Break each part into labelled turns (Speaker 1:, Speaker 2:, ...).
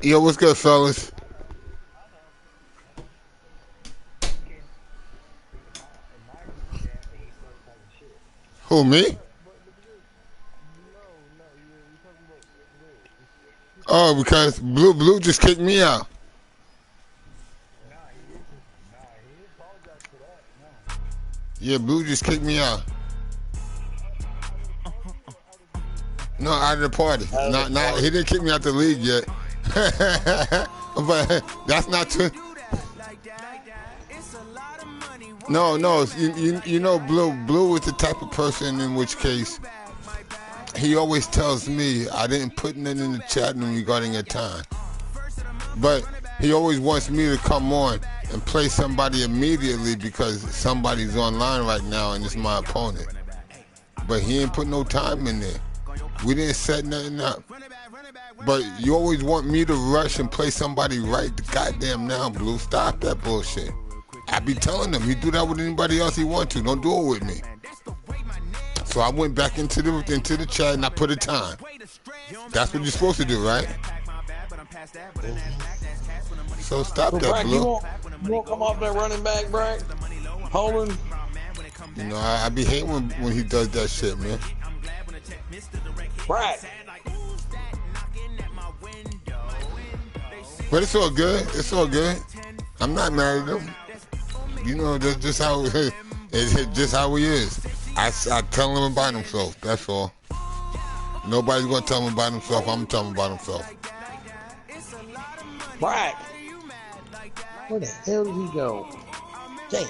Speaker 1: Yo, what's good, fellas? Who, me? Oh, because Blue just kicked me out. Yeah, Blue just kicked me out. No, out of the party. Not he didn't kick me out the league yet. But that's not true. No, you know, Blue is the type of person in which case he always tells me I didn't put nothing in the chat room regarding your time. But he always wants me to come on and play somebody immediately because somebody's online right now and it's my opponent. But he ain't put no time in there. We didn't set nothing up. But you always want me to rush and play somebody right the goddamn now, Blue. Stop that bullshit. I be telling him, he do that with anybody else he want to. Don't do it with me. So I went back into the chat and I put a time. That's what you're supposed to do, right? So stop that,
Speaker 2: Brack,
Speaker 1: Blue.
Speaker 2: You won't come off that running back, Brack? Holden?
Speaker 1: You know, I be hating when he does that shit, man.
Speaker 2: Brack.
Speaker 1: But it's all good. It's all good. I'm not mad at him. You know, that's just how it's just how he is. I tell him about himself. That's all. Nobody's gonna tell him about himself. I'm gonna tell him about himself.
Speaker 2: Brack. Where the hell did he go? Damn.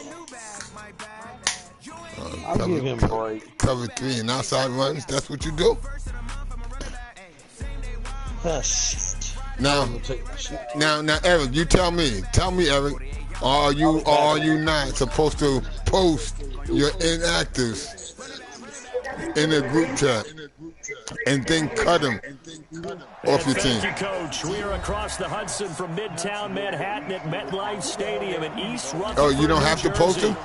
Speaker 2: I'll give him a break.
Speaker 1: Cover 3 and outside runs. That's what you do.
Speaker 2: Ah, shit.
Speaker 1: Now, Eric, you tell me, Eric, are you not supposed to post your inactives in a group chat and then cut them off your team?
Speaker 3: Thank you, Coach. We are across the Hudson from Midtown Manhattan at MetLife Stadium in East Rutherford.
Speaker 1: Oh, you don't have to post them?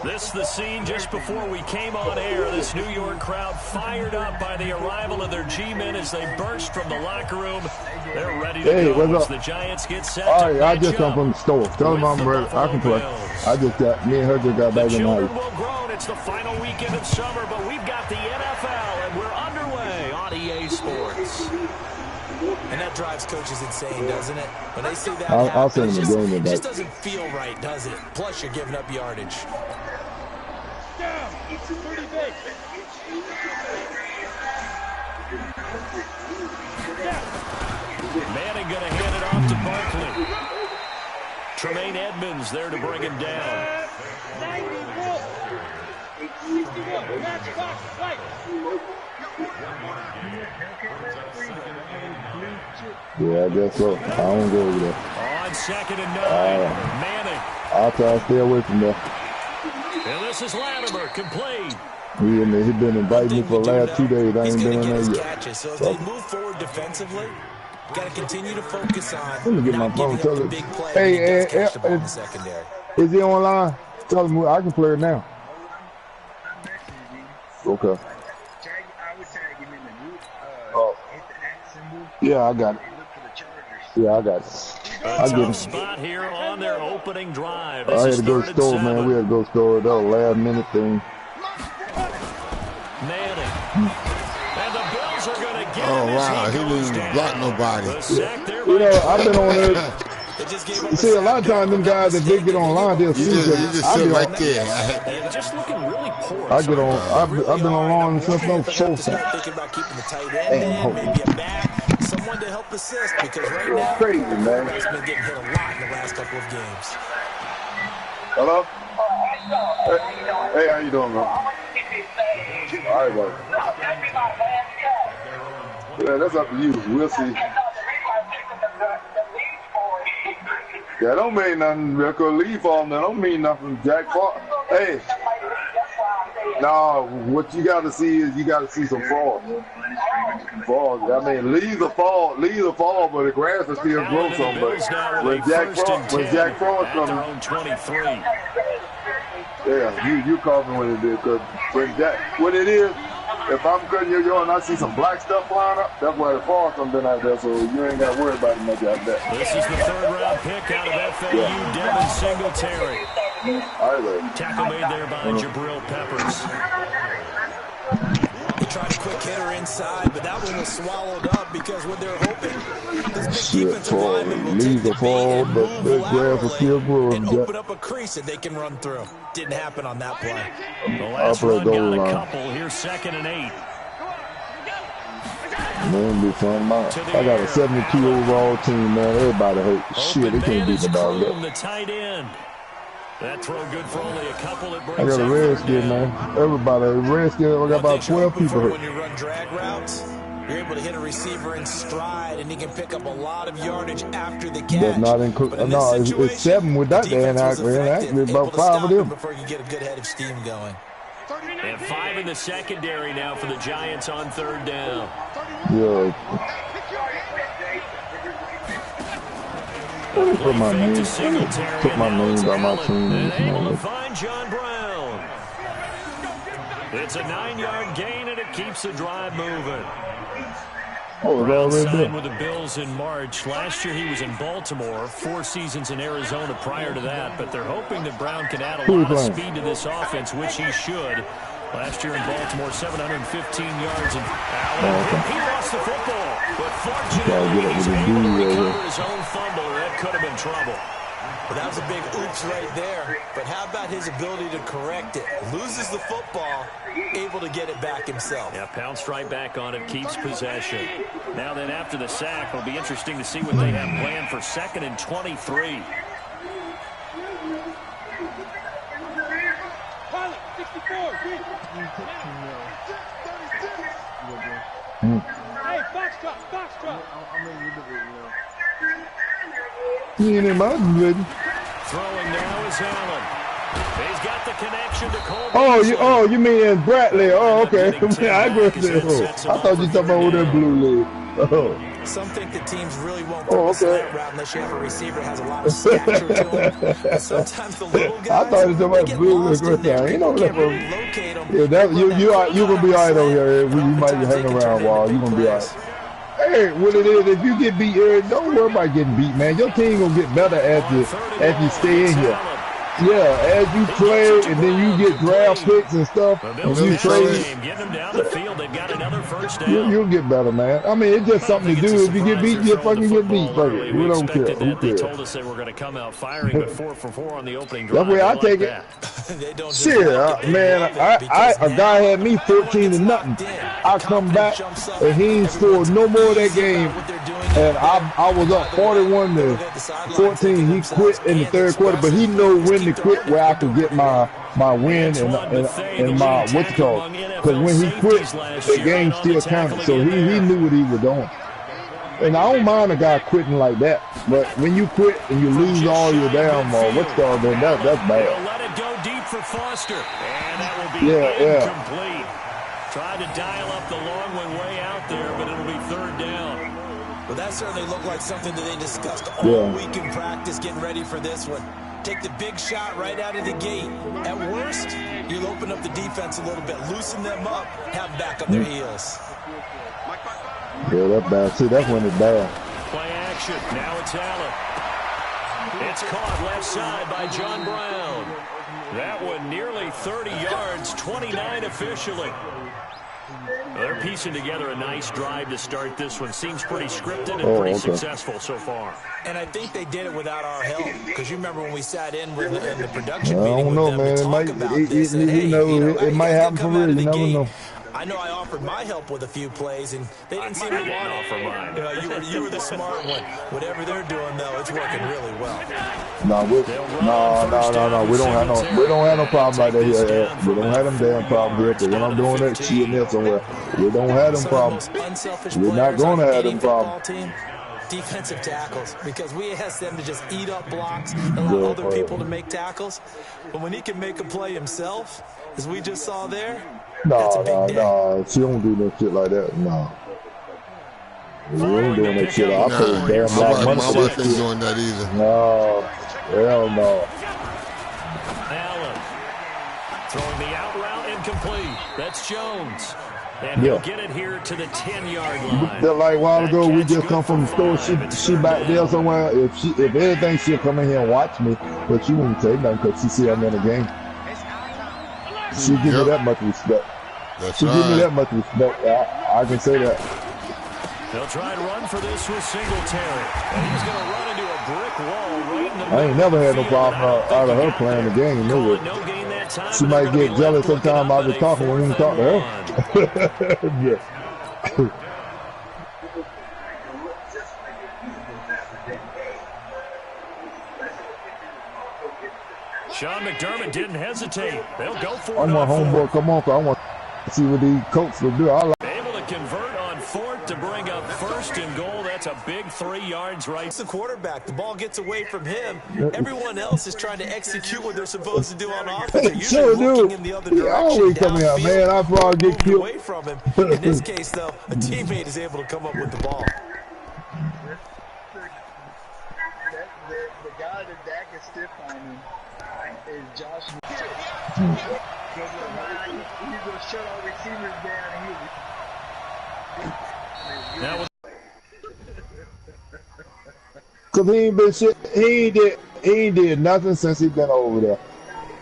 Speaker 3: This is the scene just before we came on air. This New York crowd fired up by the arrival of their G-men as they burst from the locker room. They're ready to go as the Giants get set.
Speaker 4: All right, I just come from the store. Tell them I'm ready. I can play. Me and her just got back tonight.
Speaker 3: The children will grow. It's the final weekend of summer, but we've got the NFL, and we're underway on EA Sports.
Speaker 5: And that drives coaches insane, doesn't it? When they see that
Speaker 4: I'll send them a game
Speaker 5: it just doesn't feel right, does it? Plus, you're giving up yardage.
Speaker 6: Down. Pretty big.
Speaker 3: Manning going to hand it off to Barkley. Tremaine Edmonds there to bring him down.
Speaker 4: Yeah, I guess so. I don't go over there.
Speaker 3: On 2nd and 9, Manning.
Speaker 4: I'll try to stay away from there.
Speaker 3: And this is Latimer, complete.
Speaker 4: He's been inviting me for the last 2 days. I ain't been in there yet.
Speaker 5: Catches. So if they move forward defensively, got to continue to focus on
Speaker 4: let me get my phone. Tell him.
Speaker 5: big play.
Speaker 4: Hey,
Speaker 5: Secondary.
Speaker 4: Is he online? Tell him I can play it now. Okay. Yeah, I got it. Yeah, I got it.
Speaker 3: A tough spot here on their opening drive.
Speaker 4: I had to go store, man. We had to go store. That was a last minute thing.
Speaker 3: Manning. And the Bills are going to get
Speaker 1: Oh, wow. He didn't even block nobody.
Speaker 4: You know, I've been on there. You see, a lot of times them guys, if they get online, they'll see that.
Speaker 1: You just sit right there.
Speaker 3: Just looking really poor.
Speaker 4: I get on. I've been online since no show.
Speaker 5: Thinking about keeping the tight end, maybe a back, someone to help assist, because right now,
Speaker 4: crazy, man.
Speaker 5: He's been getting hit a lot in the last couple of games.
Speaker 4: Hello? Hey, how you doing, man? All right, buddy. Yeah, that's up to you. We'll see. Yeah, don't mean nothing. Because leave for him, that don't mean nothing. Jack Clark. Hey. No, what you got to see is you got to see some fraud. Fraud. I mean, leave the fall, but the grass will still grow some. But when Jack Fraud comes, yeah, you call me when it is. Because when it is, if I'm cutting your yard and I see some black stuff flying up, that's why the fall comes in out there, so you ain't got to worry about it much out there.
Speaker 3: This is the third-round pick out of FAU, Devin Singletary. Tackle made there by Jabril Peppers.
Speaker 5: They tried a quick hitter inside, but that one was swallowed up because what they're hoping, this big defensive lineman will take the bait and move laterally and open up a crease that they can run through. Didn't happen on that play.
Speaker 3: The last run got a couple. Here's 2nd and 8.
Speaker 7: Man, be fun. I got a 72 overall team, man. Everybody hurt. Shit, they can't beat nobody.
Speaker 3: The tight end. That throw good for only a couple. It brings
Speaker 7: I got a Redskin, man. Everybody, Redskin, I got about 12 people hurt.
Speaker 5: When you run drag routes, you're able to hit a receiver in stride, and he can pick up a lot of yardage after the catch.
Speaker 7: That's not including. No, it's 7 with that damn actually about 5 of them.
Speaker 5: Before you get a good head of steam going.
Speaker 3: And 5 in the secondary now for the Giants on 3rd down.
Speaker 7: Yeah. Put my name by my team.
Speaker 3: And able to find John Brown. It's a 9-yard gain, and it keeps the drive moving. Brown signed with the Bills in March. Last year he was in Baltimore, 4 seasons in Arizona prior to that, but they're hoping that Brown can add a lot of speed to this offense, which he should. Last year in Baltimore, 715 yards, and he lost the football. But fortunately, he's able to recover his own fumble, or that could have been trouble.
Speaker 5: But that was a big oops right there. But how about his ability to correct it? Loses the football, able to get it back himself.
Speaker 3: Yeah, pounced right back on it, keeps possession. Now then, after the sack, it'll be interesting to see what they have planned for 2nd and 23.
Speaker 6: Pilot, 64. Hey, box truck.
Speaker 7: He ain't in my division.
Speaker 3: Throwing now is Allen. He's got the connection to Cole.
Speaker 7: Oh, you mean Bradley? Oh, okay. I agree with that. I thought you talking about with that blue leg. Oh.
Speaker 5: Some think the teams really won't throw a slant route unless you have a receiver that has a lot of stature to him. But sometimes the little guys,
Speaker 7: I thought you talking about blue leg right there. You know that. Yeah, you gonna be alright over here. You might be hanging around a while. You gonna be alright. Hey, what it is, if you get beat, don't worry about getting beat, man. Your team gonna get better as you stay in here. Yeah, as you play and then you get draft picks and stuff, and you trade, you'll get better, man. I mean, it's just something to do. If you get beat, you fucking get beat. Fuck it. We don't care. Who cares?
Speaker 3: They told us they were going to come out firing, but 4 for 4 on the opening drive.
Speaker 7: That's the way I take it. Shit, man, a guy had me 14-0. I come back and he ain't scored no more of that game. And I was up 41-14. He quit in the 3rd quarter, but he know when to quit where I could get my win and my what's it called. Because when he quit, the game still counted. So he knew what he was doing. And I don't mind a guy quitting like that, but when you quit and you lose all your damn what's called, then that's bad.
Speaker 3: Let it go deep for Foster, and that will be incomplete. Tried to dial up the long one way out there, but it'll be 3rd down.
Speaker 5: Well, that certainly looked like something that they discussed all week in practice, getting ready for this one. Take the big shot right out of the gate. At worst, you'll open up the defense a little bit, loosen them up, have them back on their heels.
Speaker 7: Yeah, that's bad. See, that's when it's bad.
Speaker 3: Play action. Now it's Allen. It's caught left side by John Brown. That one nearly 30 yards, 29 officially. They're piecing together a nice drive to start this one. Seems pretty scripted and pretty successful so far.
Speaker 5: And I think they did it without our help. Because you remember when we sat in with the production
Speaker 7: meeting
Speaker 5: with them,
Speaker 7: man. It might happen for real. You never know.
Speaker 5: I know I offered my help with a few plays, and they didn't seem to want to offer mine. You were the smart one. Whatever they're doing, though, it's working really well.
Speaker 7: No. We don't have no problem like that here. We don't have them damn problems here. Because when I'm doing that shit in there somewhere, we don't have them problems. We're not going to have them problems.
Speaker 5: Defensive tackles, because we asked them to just eat up blocks and allow other people to make tackles. But when he can make a play himself, as we just saw there,
Speaker 7: no. She don't do no shit like that. No. We ain't doing that shit. I pay damn black money for
Speaker 1: this shit. My wife ain't doing that either.
Speaker 7: No. Hell no.
Speaker 3: Allen throwing the out route incomplete. That's Jones. And he'll get it here to the 10-yard line.
Speaker 7: Just like a while ago, we just come from the store. She back there somewhere. If anything, she'll come in here and watch me. But she won't say nothing because she see I'm in the game. She give me that much respect.
Speaker 1: That's
Speaker 7: she
Speaker 1: right.
Speaker 7: give me that much respect. I can say that.
Speaker 3: They'll try and run for this with Singletary. And he's going to run into a brick wall right in the
Speaker 7: I ain't never had no problem out of her playing the game. No
Speaker 3: gain that time.
Speaker 7: She might get jealous sometimes I was talking when we talk to her. Yeah.
Speaker 3: Sean McDermott didn't hesitate. They'll go for it.
Speaker 7: I want homeboy come on, 'cause I want to see what these coaches will do.
Speaker 3: Able to convert on fourth to bring up first and goal. That's a big 3 yards right.
Speaker 5: It's the quarterback. The ball gets away from him. Everyone else is trying to execute what they're supposed to do on offense.
Speaker 7: Sure do. He always come here, man. I probably get killed.
Speaker 5: Away from him. In this case, though, a teammate is able to come up with the ball.
Speaker 8: The guy that Dak is stiff on him is Josh. He's going to shut all receivers down.
Speaker 7: Cause he ain't been shit. He ain't did nothing since he been over there.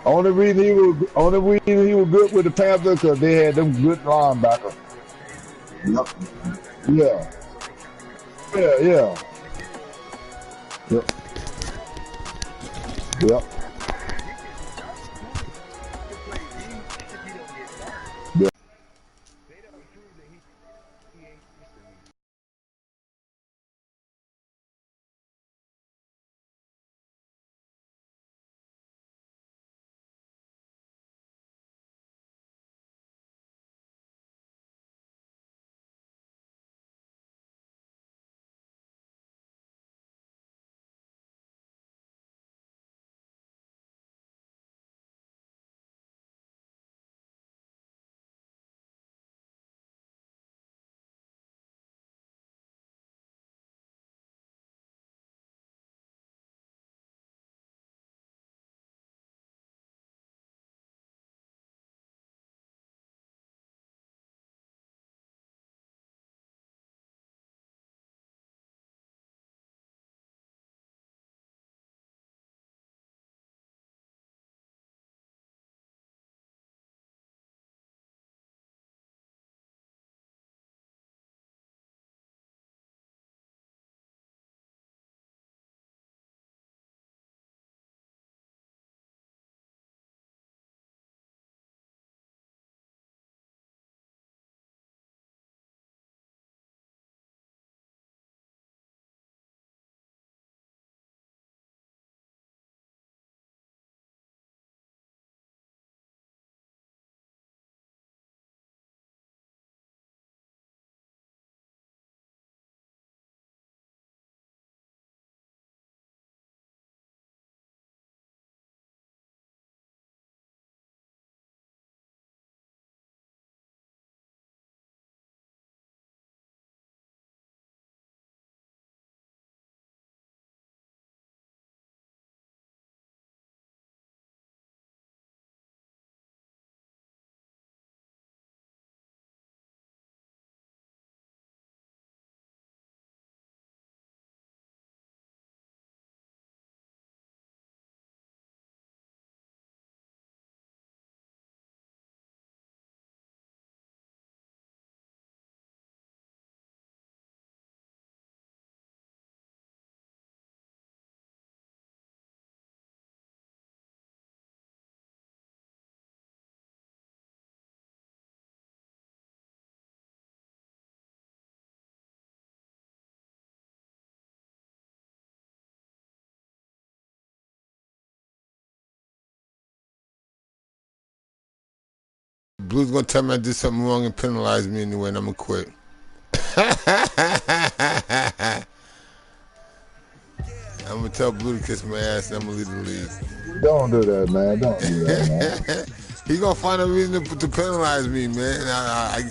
Speaker 7: Only reason he was good with the Panthers because they had them good linebackers. Yep. Yeah. Yep. Yep.
Speaker 1: Blue's gonna tell me I did something wrong and penalize me anyway, and I'm gonna quit. I'm gonna tell Blue to kiss my ass, and I'm gonna leave the league.
Speaker 7: Don't do that, man. Don't do that, man.
Speaker 1: He gonna find a reason to penalize me, man. I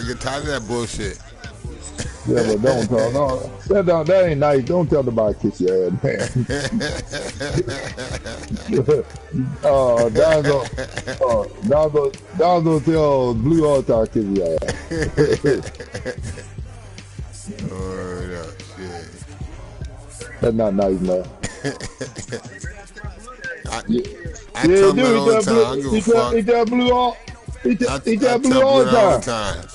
Speaker 1: get tired of that bullshit.
Speaker 7: Yeah, but don't talk. No, that ain't nice. Don't tell nobody kiss your ass, man. Donzo tell Blue all the time kiss your ass.
Speaker 1: Oh, no, shit.
Speaker 7: That's not nice, man.
Speaker 1: I tell him all the time. I don't give a fuck.
Speaker 7: He tell Blue all. He tell Blue all the time.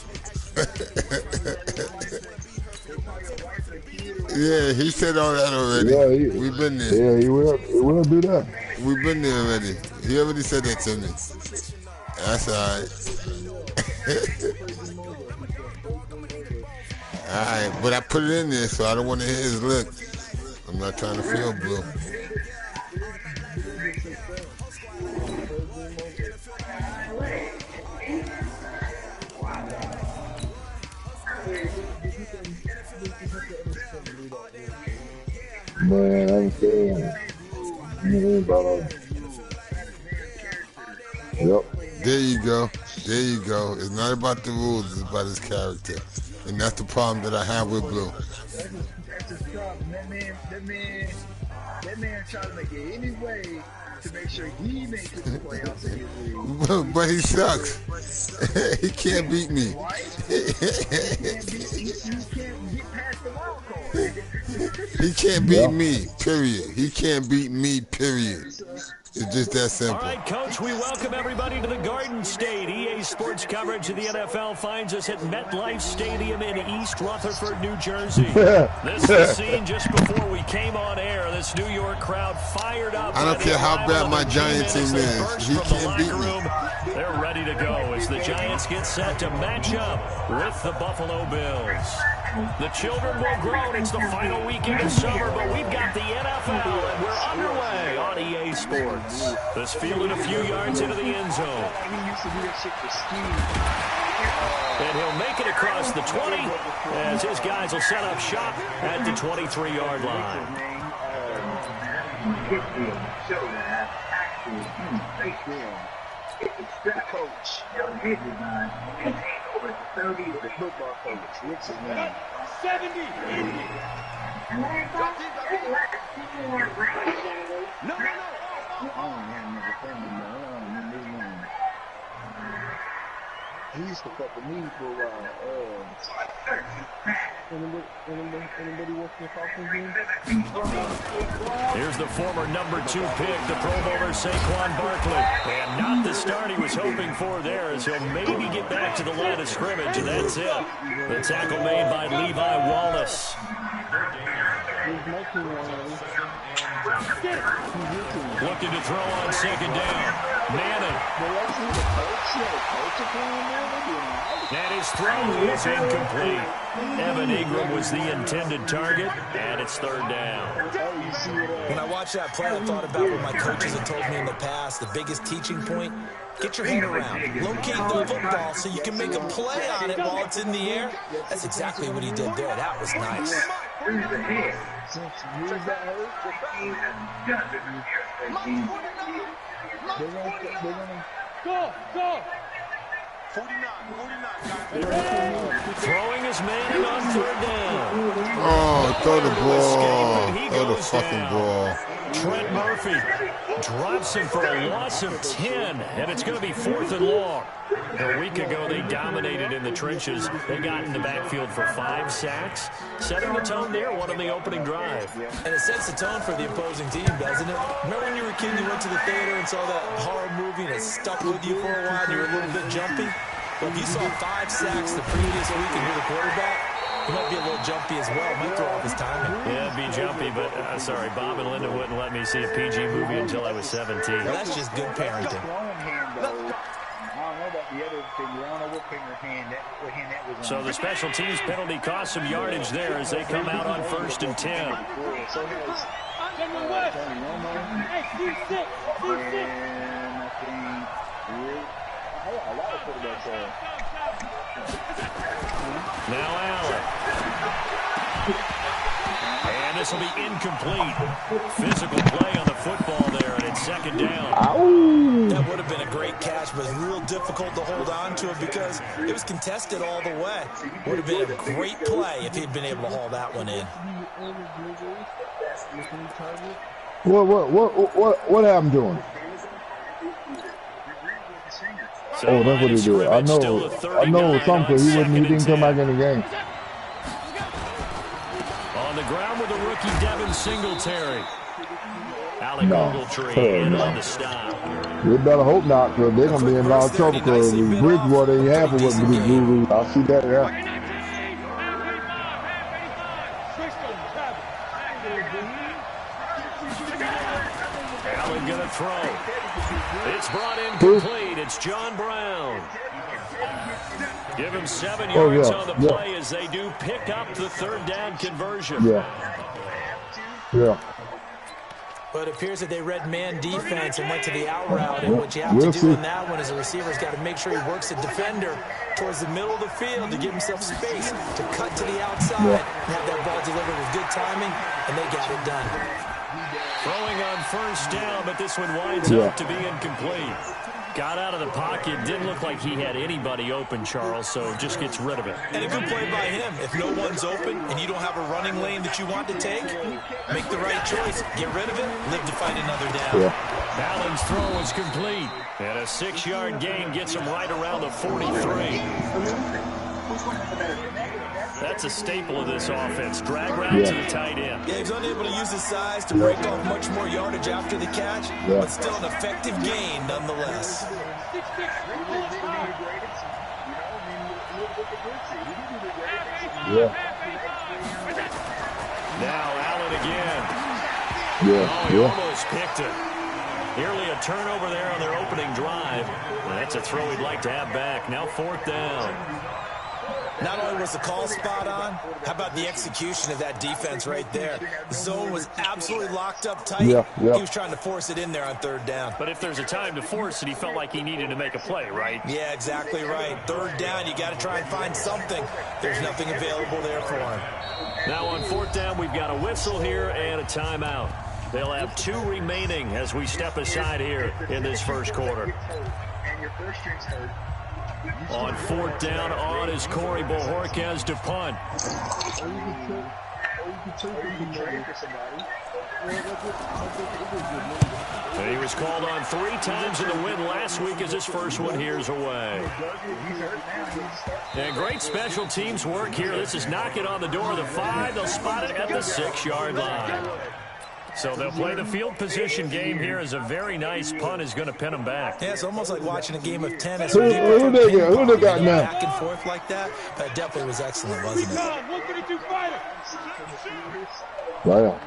Speaker 1: Yeah, he said all that already.
Speaker 7: Yeah,
Speaker 1: we've been there.
Speaker 7: Yeah, he will do that.
Speaker 1: We've been there already. He already said that to me. That's all right. All right, but I put it in there, so I don't want to hear his look. I'm not trying to feel Blue.
Speaker 7: Man, I'm saying. Yep.
Speaker 1: There you go. There you go. It's not about the rules, it's about his character. And that's the problem that I have with Blue.
Speaker 8: That's his problem. That man tried to make it any way to make sure he makes it to the playoffs in his league.
Speaker 1: But he sucks. He can't beat me. He can't beat me, period. He can't beat me, period. It's just that simple.
Speaker 3: All right, Coach, we welcome everybody to the Garden State. EA Sports coverage of the NFL finds us at MetLife Stadium in East Rutherford, New Jersey. This is the scene just before we came on air. This New York crowd fired up.
Speaker 1: I don't care how bad my Giant team is. He can't beat me.
Speaker 3: They're ready to go as the Giants get set to match up with the Buffalo Bills. The children will grow. It's the final weekend of summer, but we've got the NFL, and we're underway on EA Sports. This fielded a few yards into the end zone. And he'll make it across the 20 as his guys will set up shop at the 23-yard line.
Speaker 8: The coach. The football coach. What's his name?
Speaker 6: 70. No.
Speaker 8: I don't remember his name. He used to fuck with me for a while. Anybody working Falcons game?
Speaker 3: Here's the former number 2 pick, the Pro Bowler Saquon Barkley. And not the start he was hoping for there, as he'll maybe get back to the line of scrimmage, and that's it. The tackle made by Levi Wallace. Looking to throw on second down. Manning. And his throw is incomplete. Evan Ingram was the intended target, and it's third down.
Speaker 5: When I watched that play, I thought about what my coaches have told me in the past. The biggest teaching point, get your head around. Locate the football so you can make a play on it while it's in the air. That's exactly what he did there. That was nice.
Speaker 6: Go.
Speaker 3: Throwing his man on third down.
Speaker 1: Oh, throw the ball. Throw the fucking ball.
Speaker 3: Trent Murphy drops him for a loss of 10, and it's going to be 4th and long. A week ago, they dominated in the trenches. They got in the backfield for 5 sacks, setting the tone there, one on the opening drive.
Speaker 5: And it sets the tone for the opposing team, doesn't it? Remember when you were a kid, you went to the theater and saw that horror movie and it stuck with you for a while and you were a little bit jumpy? Well, if you saw 5 sacks the previous week and you're the quarterback, he might be a little jumpy as well. Might throw off his timing.
Speaker 3: Yeah, it'd be jumpy, but sorry, Bob and Linda wouldn't let me see a PG movie until I was 17.
Speaker 5: Well, that's just good parenting.
Speaker 3: So the special teams penalty cost some yardage there as they come out on 1st and 10. Now Allen. And And this will be incomplete. Physical play on the football there, and it's second down.
Speaker 7: Ow.
Speaker 5: That would have been a great catch, but real difficult to hold on to it because it was contested all the way. Would have been a great play if he'd been able to haul that one in.
Speaker 7: What happened to him?
Speaker 3: So
Speaker 7: Oh, that's what he did. I know something. He didn't come back in the game.
Speaker 3: On the ground with the rookie Devin Singletary. Alec Ogletree in on the stop.
Speaker 7: You better hope not, because they're going to be in a lot of trouble because Bridgewater ain't happy with the guru. I see that, yeah.
Speaker 3: Allen going to throw. It's brought in complete. It's John Brown. Give him 7 yards on the play as they do pick up the third down conversion.
Speaker 7: Yeah.
Speaker 5: But it appears that they read man defense and went to the out route. And what you have to do in that one is a receiver's got to make sure he works the defender towards the middle of the field to give himself space to cut to the outside and have that ball delivered with good timing, and they got it done.
Speaker 3: Throwing on first down, but this one winds up to be incomplete. Got out of the pocket. Didn't look like he had anybody open, Charles, so just gets rid of it.
Speaker 5: And a good play by him. If no one's open and you don't have a running lane that you want to take, make the right choice. Get rid of it. Live to find another down.
Speaker 3: Allen's throw is complete. And a 6-yard gain gets him right around the 43. That's a staple of this offense. Drag route to the tight end.
Speaker 5: Yeah, he's unable to use his size to break off much more yardage after the catch, but still an effective gain nonetheless.
Speaker 3: Now Allen again. He almost picked it. Nearly a turnover there on their opening drive. That's a throw he'd like to have back. Now 4th down.
Speaker 5: Not only was the call spot on, how about the execution of that defense right there? The zone was absolutely locked up tight. He was trying to force it in there on 3rd down.
Speaker 3: But if there's a time to force it, he felt like he needed to make a play, right?
Speaker 5: Yeah, exactly right. 3rd down, you got to try and find something. There's nothing available there for him.
Speaker 3: Now on 4th down, we've got a whistle here and a timeout. They'll have 2 remaining as we step aside here in this first quarter.
Speaker 8: And your first string's hurt.
Speaker 3: On 4th down, on is Corey Bojorquez to punt. And he was called on 3 times in the win last week as his first one here's away. And great special teams work here. This is knock it on the door of the 5. They'll spot it at the 6-yard line. So they'll play the field position game here as a very nice punt is going to pin them back.
Speaker 5: Yeah, it's almost like watching a game of tennis.
Speaker 7: Who they got now?
Speaker 5: Back and forth like that. That definitely was excellent, wasn't it?
Speaker 7: Wow.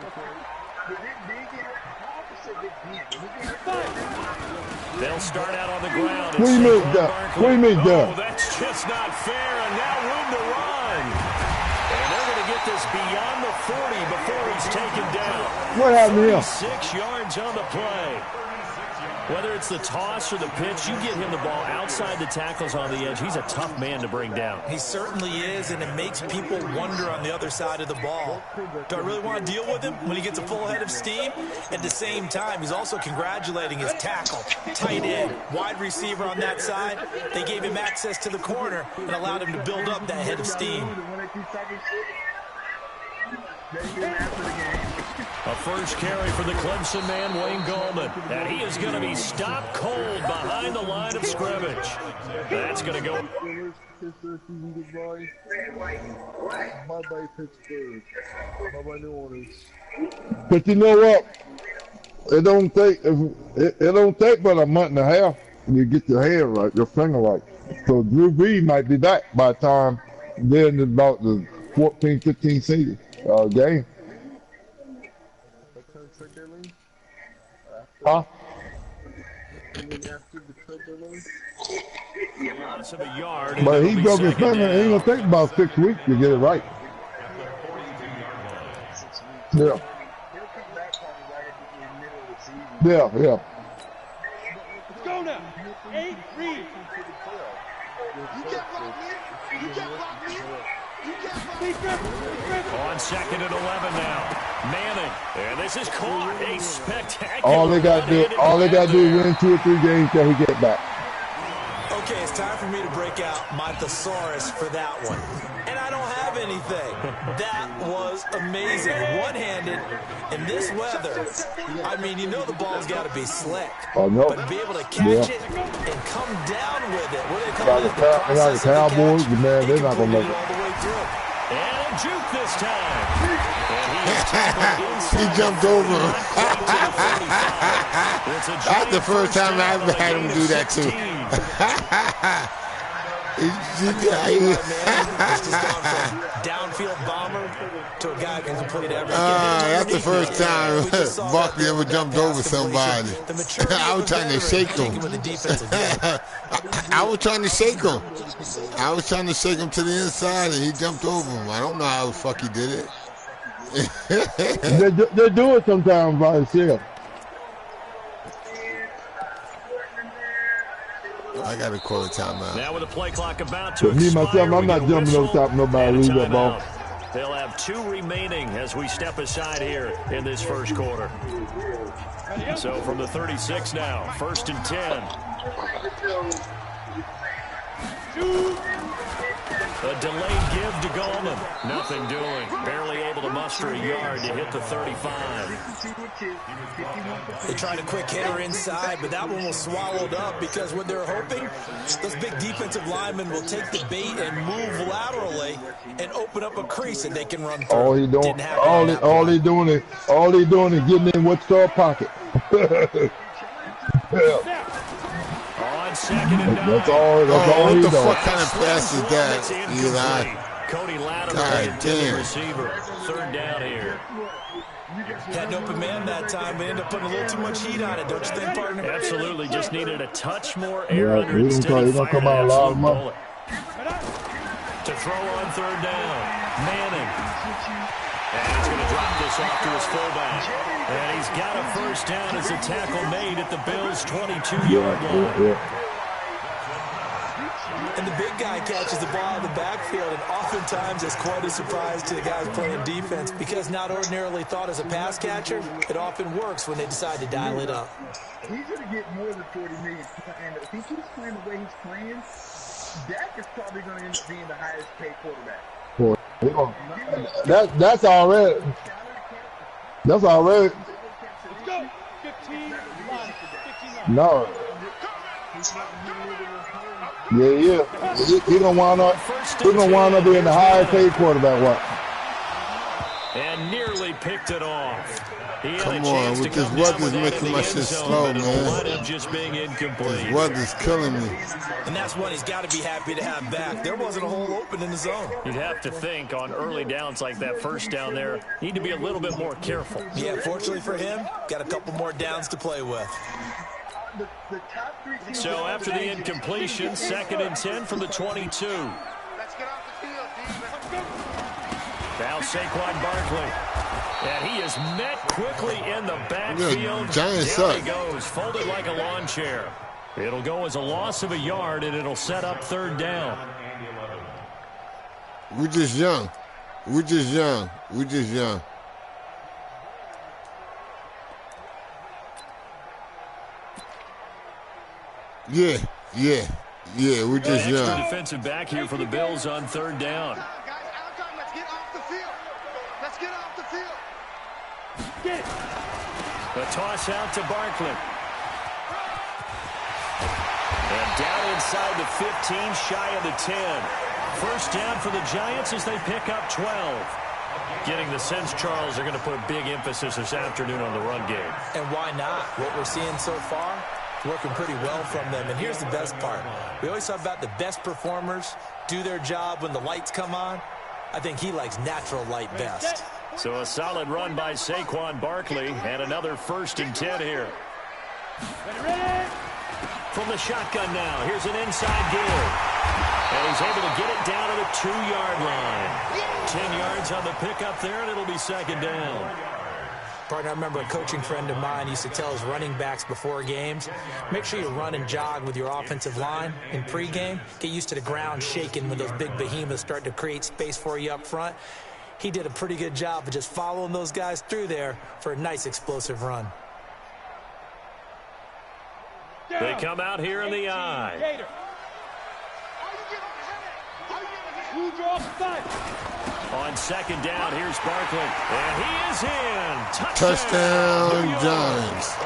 Speaker 3: They'll start out on the ground.
Speaker 7: What do you mean, Doug?
Speaker 3: Oh, that's just not fair, and now room to run. And they're going to get this beyond the 40 before he's taken down.
Speaker 7: What happened to him?
Speaker 3: 6 yards on the play. Whether it's the toss or the pitch, you get him the ball outside the tackles on the edge. He's a tough man to bring down.
Speaker 5: He certainly is, and it makes people wonder on the other side of the ball. Do I really want to deal with him when he gets a full head of steam? At the same time, he's also congratulating his tackle, tight end, wide receiver on that side. They gave him access to the corner and allowed him to build up that head of steam.
Speaker 3: A first carry for the Clemson man, Wayne Gallman. And he is going to be stopped cold behind the line of scrimmage. That's going to go.
Speaker 8: Bye-bye, Pittsburgh. Bye-bye, New Orleans.
Speaker 7: But you know what? It don't take but a month and a half to get your hair right, your finger right. So Drew Brees might be back by the time they're in about the 14, 15 season game. Huh? But he broke his finger. It ain't gonna take about 6 weeks to get it right. Yeah. Yeah.
Speaker 6: Let's go now. 8 Reed. You can't block me. You can't block me.
Speaker 3: On 2nd and 11 now. Manning. And this is caught. A spectacular.
Speaker 7: All they got to do is win 2 or 3 games till he get back.
Speaker 5: Okay, it's time for me to break out my thesaurus for that one. And I don't have anything. That was amazing. One-handed in this weather. I mean, you know the ball's got to be slick.
Speaker 7: Oh, no.
Speaker 5: But to be able to catch it and come down with it. What do they call it?
Speaker 7: The Cowboys, man, they're not going to make it.
Speaker 5: All the way through.
Speaker 3: And a juke this time. And
Speaker 1: he jumped over him. That's the first time I've ever had him do that too.
Speaker 5: It's just gone from downfield bomber to a guy who can complete everything.
Speaker 1: That's the first time Barkley ever jumped over somebody. I was trying to shake him. I was trying to shake him. I was trying to shake him to the inside, and he jumped over him. I don't know how the fuck he did it.
Speaker 7: They do it sometimes by themselves.
Speaker 1: I got to call a timeout.
Speaker 3: Now with the play clock about to
Speaker 7: me, myself, I'm not jumping over top of nobody lose that ball.
Speaker 3: They'll have 2 remaining as we step aside here in this first quarter. So from the 36 now, 1st and 10. A delayed give to Goldman. Nothing doing. Barely able to muster a yard to hit the 35.
Speaker 5: They tried a quick hitter inside, but that one was swallowed up because what they're hoping, those big defensive linemen will take the bait and move laterally and open up a crease that they can run through.
Speaker 7: All he doing is getting in what's our pocket.
Speaker 3: On 2nd and 9.
Speaker 7: That's all
Speaker 1: what
Speaker 7: he
Speaker 1: the
Speaker 7: does.
Speaker 1: fuck kind of pass is that, Eli?
Speaker 3: Cody Latimer, intended receiver. 3rd down here.
Speaker 5: Had an open man that time, but ended up putting a little too much heat on it, don't you think, partner?
Speaker 3: Absolutely, just needed a touch more air under it.
Speaker 7: He's going to come out a lot of money.
Speaker 3: To throw on 3rd down, Manning. And he's going to drop this off to his fullback. And he's got a 1st down as a tackle made at the Bills' 22-yard line.
Speaker 5: And the big guy catches the ball out of the backfield, and oftentimes it's quite a surprise to the guys playing defense because not ordinarily thought as a pass catcher, it often works when they decide to dial it up.
Speaker 8: He's going to get more than $40 million. And if he keeps playing the way he's playing, Dak is probably going to end up being the highest paid quarterback.
Speaker 7: That's already.
Speaker 6: Let's go. 15.
Speaker 7: No. Yeah. He's gonna wind up being the highest paid quarterback. What?
Speaker 3: And nearly picked it off.
Speaker 1: Come on, with this weather's making my shit slow, man.
Speaker 3: Just being incomplete.
Speaker 1: This weather's killing me.
Speaker 5: And that's what he's got to be happy to have back. There wasn't a hole open in the zone.
Speaker 3: You'd have to think on early downs like that 1st down there, need to be a little bit more careful.
Speaker 5: Yeah, fortunately for him, got a couple more downs to play with.
Speaker 3: So after the incompletion, 2nd and 10 from the 22.
Speaker 6: Let's get off the field,
Speaker 3: Now Saquon Barkley. And he is met quickly in the backfield.
Speaker 1: Giants
Speaker 3: Down
Speaker 1: suck.
Speaker 3: he goes, folded like a lawn chair. It'll go as a loss of a yard, and it'll set up 3rd down.
Speaker 1: We're just young. Yeah, we're just
Speaker 3: Extra
Speaker 1: young.
Speaker 3: defensive back here for the Bills on 3rd down.
Speaker 6: Guys, outside, let's get off the field. Let's get off the field. Get it.
Speaker 3: The toss out to Barkley. And down inside the 15, shy of the 10. 1st down for the Giants as they pick up 12. Getting the sense, Charles, they're going to put big emphasis this afternoon on the run game.
Speaker 5: And why not? What we're seeing so far, working pretty well from them. And here's the best part. We always talk about the best performers do their job when the lights come on. I think he likes natural light best.
Speaker 3: So a solid run by Saquon Barkley and another 1st and 10 here.
Speaker 6: Ready.
Speaker 3: From the shotgun now, here's an inside give. And he's able to get it down to the 2-yard line. 10 yards on the pickup there, and it'll be 2nd down.
Speaker 5: Partner, I remember a coaching friend of mine used to tell his running backs before games, make sure you run and jog with your offensive line in pregame. Get used to the ground shaking when those big behemoths start to create space for you up front. He did a pretty good job of just following those guys through there for a nice explosive run.
Speaker 3: They come out here in the eye. On second down, here's Barkley. And he is in.
Speaker 1: Touchdown, Giants.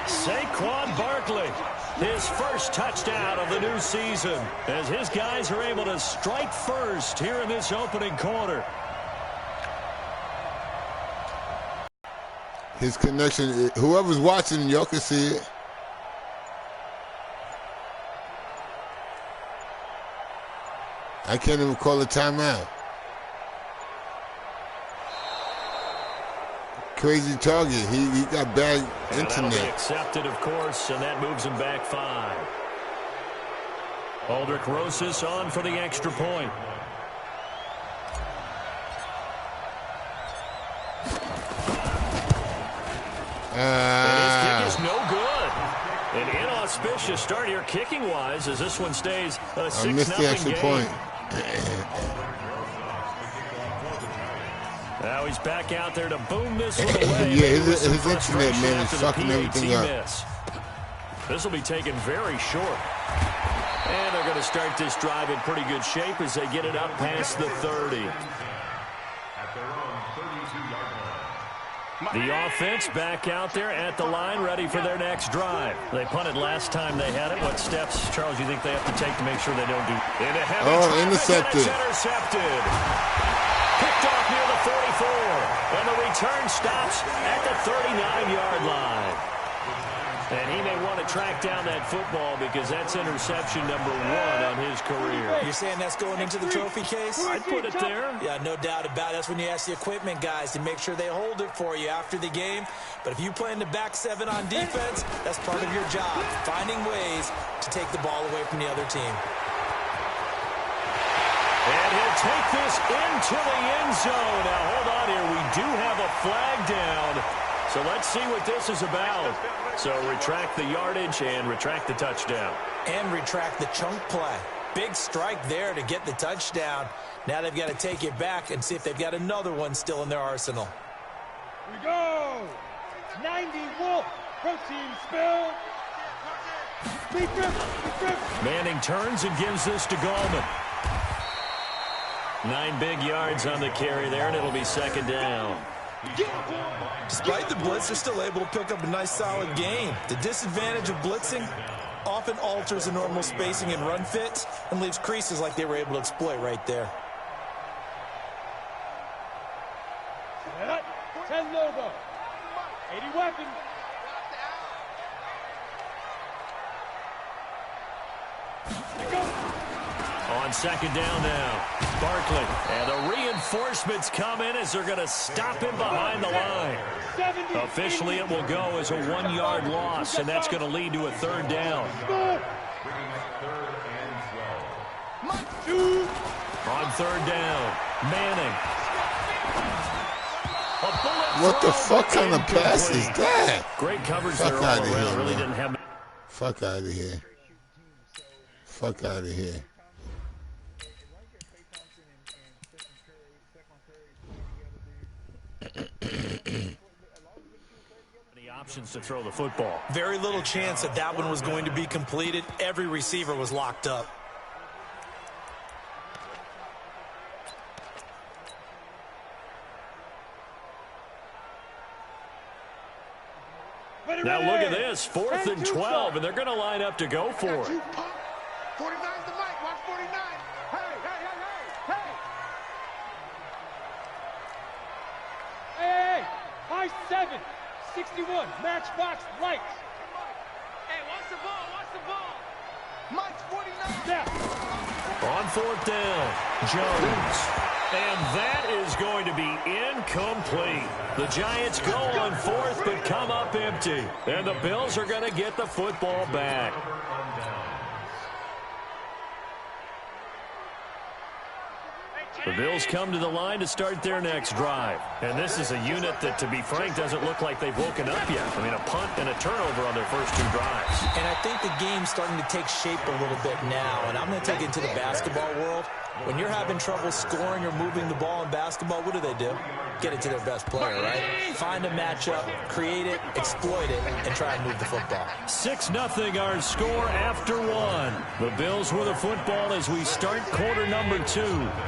Speaker 3: Saquon Barkley, his first touchdown of the new season, as his guys are able to strike first here in this opening quarter.
Speaker 1: His connection, whoever's watching, y'all can see it. I can't even call a timeout. Crazy target. He got bad internet.
Speaker 3: That'll be accepted, of course, and that moves him back 5. Aldrich Rosas on for the extra point. And his kick is no good. An inauspicious start here kicking-wise as this one stays a 6-0 game.
Speaker 1: I missed the extra point.
Speaker 3: Now he's back out there to boom this one away.
Speaker 1: Yeah, his internet, man, is fucking everything up.
Speaker 3: This will be taken very short. And they're going to start this drive in pretty good shape as they get it up past the 30. The offense back out there at the line, ready for their next drive. They punted last time they had it. What steps, Charles, you think they have to take to make sure they don't do?
Speaker 1: Intercepted.
Speaker 3: Intercepted. Picked off near the 44. And the return stops at the 39-yard line. And he may want to track down that football because that's interception number 1 on his career.
Speaker 5: You're saying that's going into the trophy case?
Speaker 3: I'd put it there.
Speaker 5: Yeah, no doubt about it. That's when you ask the equipment guys to make sure they hold it for you after the game. But if you play in the back 7 on defense, that's part of your job, finding ways to take the ball away from the other team.
Speaker 3: And he'll take this into the end zone. Now, hold on here. We do have a flag down. So let's see what this is about. So retract the yardage and retract the touchdown.
Speaker 5: And retract the chunk play. Big strike there to get the touchdown. Now they've got to take it back and see if they've got another one still in their arsenal.
Speaker 9: Here we go. 90 Wolf. Protein spill.
Speaker 3: Manning turns and gives this to Gallman. 9 big yards on the carry there, and it'll be second down.
Speaker 5: Despite the blitz, they're still able to pick up a nice solid gain. The disadvantage of blitzing often alters the normal spacing and run fits and leaves creases like they were able to exploit right there.
Speaker 9: 10 logo. 80 weapons.
Speaker 3: On second down now, Barkley. And the reinforcements come in as they're going to stop him behind the line. Officially, it will go as a 1-yard loss, and that's going to lead to a third down. On third down, Manning.
Speaker 1: What the fuck kind of pass is that?
Speaker 3: Great coverage there all around. Really didn't have.
Speaker 1: Fuck out of here. Fuck out of here.
Speaker 3: The options to throw the football.
Speaker 5: Very little chance that that one was going to be completed. Every receiver was locked up.
Speaker 3: Now look at this, 4th and 12, and they're going to line up to go for it.
Speaker 6: 49's the mic, watch 49.
Speaker 9: Hey, high 7, 61, matchbox lights.
Speaker 6: Hey, watch the ball. Mike's 49.
Speaker 9: Yeah.
Speaker 3: On 4th down, Jones. And that is going to be incomplete. The Giants go on 4th, but come up empty. And the Bills are going to get the football back. The Bills come to the line to start their next drive. And this is a unit that, to be frank, doesn't look like they've woken up yet. I mean, a punt and a turnover on their first 2 drives.
Speaker 5: And I think the game's starting to take shape a little bit now. And I'm going to take it to the basketball world. When you're having trouble scoring or moving the ball in basketball, what do? Get it to their best player, right? Find a matchup, create it, exploit it, and try and move the football.
Speaker 3: 6-0 our score after 1. The Bills with the football as we start quarter number 2,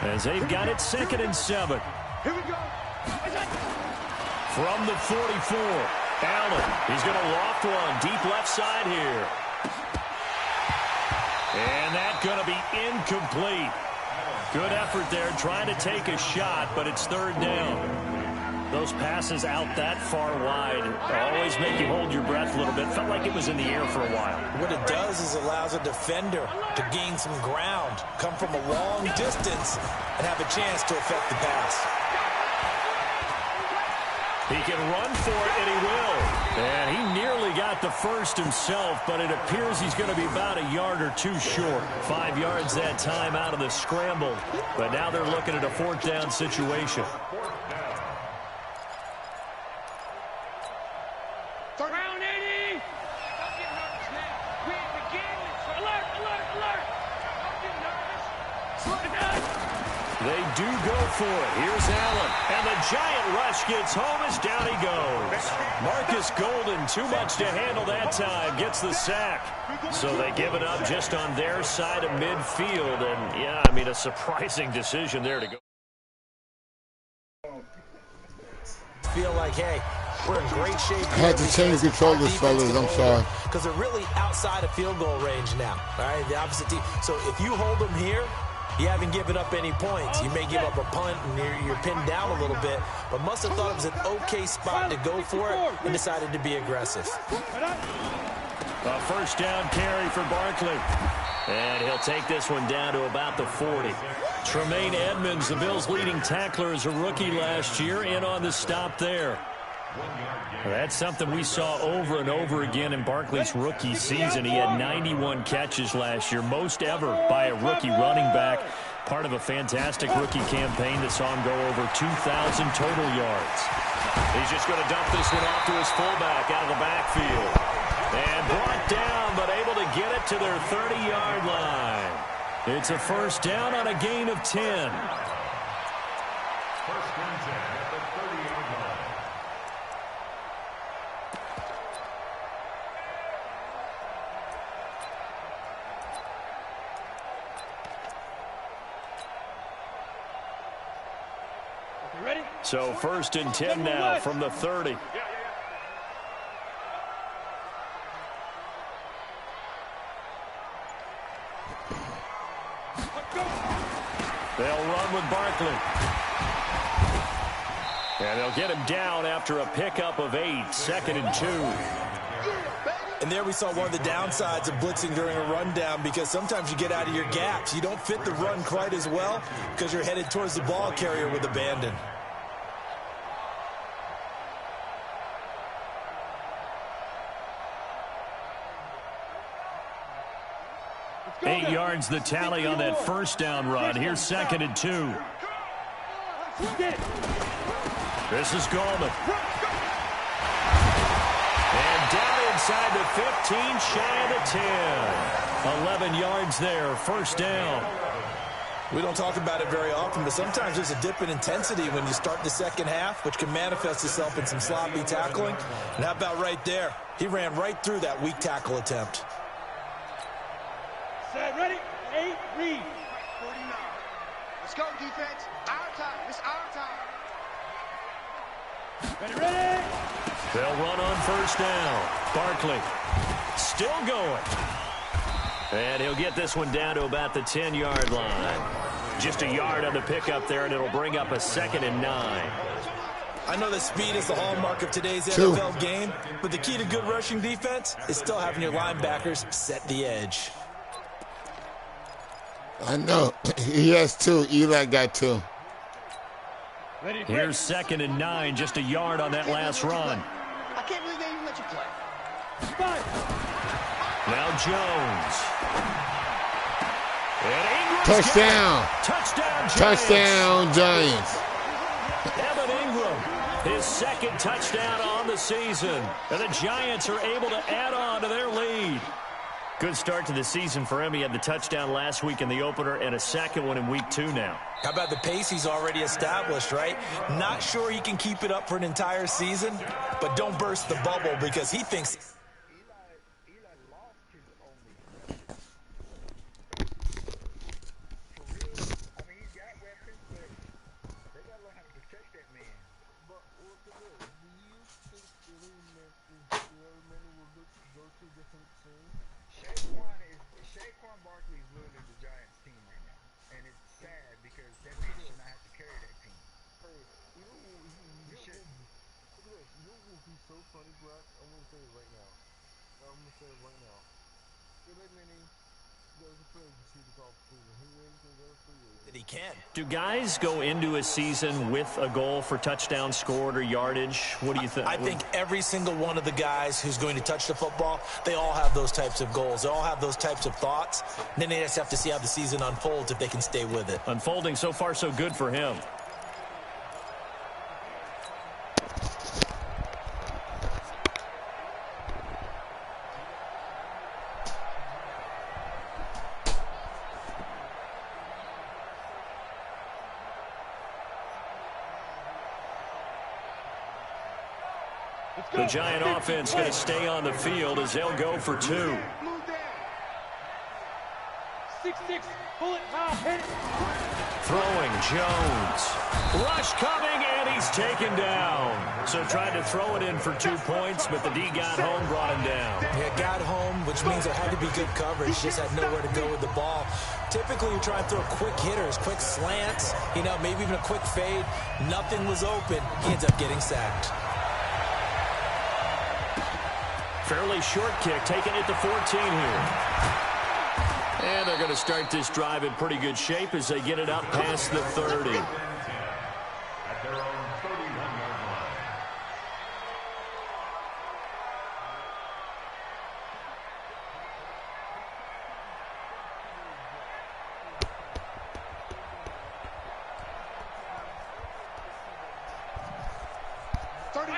Speaker 3: as they've got it 2nd and 7.
Speaker 6: Here we go.
Speaker 3: From the 44, Allen. He's going to loft one deep left side here. And that's going to be incomplete. Good effort there trying to take a shot, but it's 3rd down. Those passes out that far wide always make you hold your breath a little bit. Felt like it was in the air for a while.
Speaker 5: What it does is allows a defender to gain some ground, come from a long distance, and have a chance to affect the pass.
Speaker 3: He can run for it, and he will. And he nearly got the first himself, but it appears he's going to be about a yard or 2 short. 5 yards that time out of the scramble. But now they're looking at a 4th down situation.
Speaker 9: Round 80. Don't get nervous now. We at the game. Alert, alert, alert. Don't get nervous. Slow it down.
Speaker 3: They do go for it. Here's Allen. And the giant rush gets home as down he goes. Marcus Golden, too much to handle that time, gets the sack. So they give it up just on their side of midfield. And, yeah, I mean, a surprising decision there to go.
Speaker 5: Feel like, hey, we're in great shape.
Speaker 1: I had to change controllers, fellas. I'm sorry.
Speaker 5: Because they're really outside of field goal range now. All right, the opposite team. So if you hold them here, you haven't given up any points. You may give up a punt and you're pinned down a little bit, but must have thought it was an okay spot to go for it and decided to be aggressive.
Speaker 3: A 1st down carry for Barkley. And he'll take this one down to about the 40. Tremaine Edmonds, the Bills' leading tackler as a rookie last year, in on the stop there. That's something we saw over and over again in Barkley's rookie season. He had 91 catches last year, most ever by a rookie running back. Part of a fantastic rookie campaign that saw him go over 2,000 total yards. He's just going to dump this one off to his fullback out of the backfield. And brought down, but able to get it to their 30-yard line. It's a 1st down on a gain of 10.
Speaker 10: 1st and 10 at the 30-yard line.
Speaker 9: Ready?
Speaker 3: So 1st and 10 now from the 30. They'll run with Barkley. And they'll get him down after a pickup of 8, 2nd and 2.
Speaker 5: And there we saw one of the downsides of blitzing during a rundown, because sometimes you get out of your gaps. You don't fit the run quite as well because you're headed towards the ball carrier with abandon.
Speaker 3: Eight yards the tally on that 1st down run. Here's 2nd and 2. This is Gallman. And down inside the 15, shy of the 10. 11 yards there, 1st down.
Speaker 5: We don't talk about it very often, but sometimes there's a dip in intensity when you start the 2nd half, which can manifest itself in some sloppy tackling. And how about right there? He ran right through that weak tackle attempt.
Speaker 9: Set, ready? 8, read.
Speaker 6: 49. Let's go, defense. Our time. It's our time.
Speaker 9: Ready, ready.
Speaker 3: They'll run on 1st down. Barkley still going. And he'll get this one down to about the 10-yard line. Just a yard on the pickup there, and it'll bring up a 2nd and 9.
Speaker 5: I know that speed is the hallmark of today's NFL game, but the key to good rushing defense is still having your linebackers set the edge.
Speaker 1: I know. He has 2. Eli got 2.
Speaker 3: Here's 2nd and 9, just a yard on that last run.
Speaker 6: I can't believe they even let you play.
Speaker 3: Now Jones.
Speaker 1: Touchdown.
Speaker 3: Touchdown,
Speaker 1: Giants.
Speaker 3: Evan Ingram, his second touchdown on the season. And the Giants are able to add on to their lead. Good start to the season for him. He had the touchdown last week in the opener and a second one in week 2 now.
Speaker 5: How about the pace he's already established, right? Not sure he can keep it up for an entire season, but don't burst the bubble because he thinks...
Speaker 3: Do guys go into a season with a goal for touchdown scored or yardage? What do you think?
Speaker 5: I think every single one of the guys who's going to touch the football, they all have those types of goals. They all have those types of thoughts. And then they just have to see how the season unfolds if they can stay with it.
Speaker 3: Unfolding so far so good for him. The Giant offense going to stay on the field as they'll go for 2.
Speaker 9: 6-6, pull it high, hit it.
Speaker 3: Throwing, Jones. Rush coming, and he's taken down. So tried to throw it in for 2 points, but the D got home, brought him down.
Speaker 5: Yeah, got home, which means there had to be good coverage. Just had nowhere to go with the ball. Typically, you try and throw quick hitters, quick slants, maybe even a quick fade. Nothing was open. He ends up getting sacked.
Speaker 3: Fairly short kick, taking it to 14 here. And they're going to start this drive in pretty good shape as they get it up past the 30.
Speaker 10: At their own 31-yard line.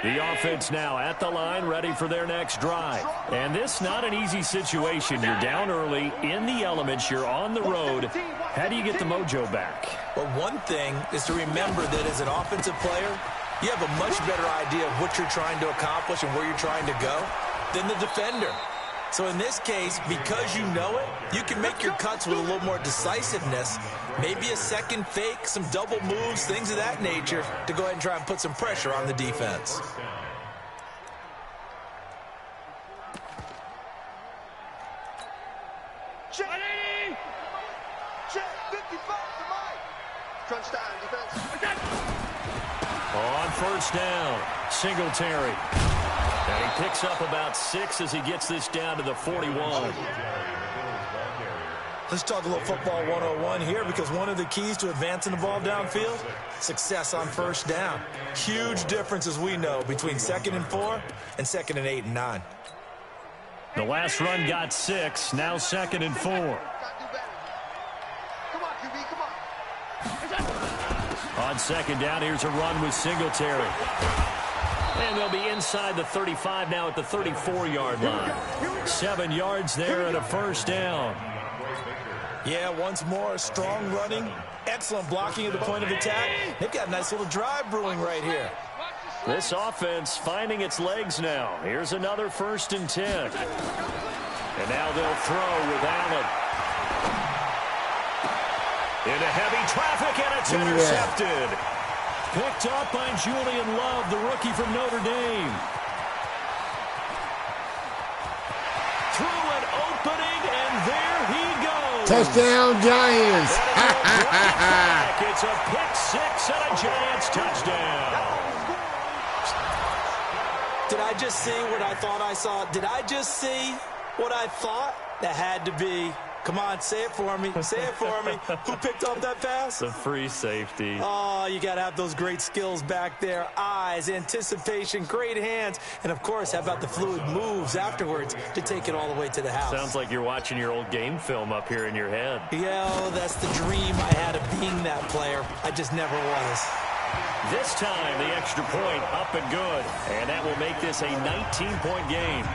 Speaker 3: The offense now at the line, ready for their next drive. And this not an easy situation. You're down early, in the elements, you're on the road. How do you get the mojo back?
Speaker 5: Well, one thing is to remember that as an offensive player, you have a much better idea of what you're trying to accomplish and where you're trying to go than the defender. So in this case, because you know it, you can make your cuts with a little more decisiveness, maybe a second fake, some double moves, things of that nature, to go ahead and try and put some pressure on the defense.
Speaker 6: Check 55 to Mike. Crunch time, defense.
Speaker 3: On first down, Singletary. And he picks up about 6 as he gets this down to the 41.
Speaker 5: Let's talk a little football 101 here, because one of the keys to advancing the ball downfield, success on first down. Huge difference, as we know, between 2nd and 4 and 2nd and 8 and 9.
Speaker 3: The last run got 6, now 2nd and 4.
Speaker 6: Come on, QB, come on.
Speaker 3: On second down, here's a run with Singletary. And they'll be inside the 35 now at the 34-yard line. 7 yards there and a first down.
Speaker 5: Yeah, once more, strong running, excellent blocking at the point of attack. They've got a nice little drive brewing right here.
Speaker 3: This offense finding its legs now. Here's another 1st and 10. And now they'll throw with Allen. Into heavy traffic, and it's intercepted. Picked up by Julian Love, the rookie from Notre Dame. Through an opening, and there he goes.
Speaker 1: Touchdown, Giants.
Speaker 3: It's a pick 6 and a Giants touchdown.
Speaker 5: Did I just see what I thought I saw? Did I just see what I thought? That had to be Come on, say it for me. Say it for me. Who picked up that pass?
Speaker 3: The free safety.
Speaker 5: Oh, you got to have those great skills back there. Eyes, anticipation, great hands. And, of course, how about the fluid moves afterwards to take it all the way to the house?
Speaker 3: Sounds like you're watching your old game film up here in your head.
Speaker 5: Yeah, well, that's the dream I had of being that player. I just never was.
Speaker 3: This time, the extra point up and good. And that will make this a 19-point game.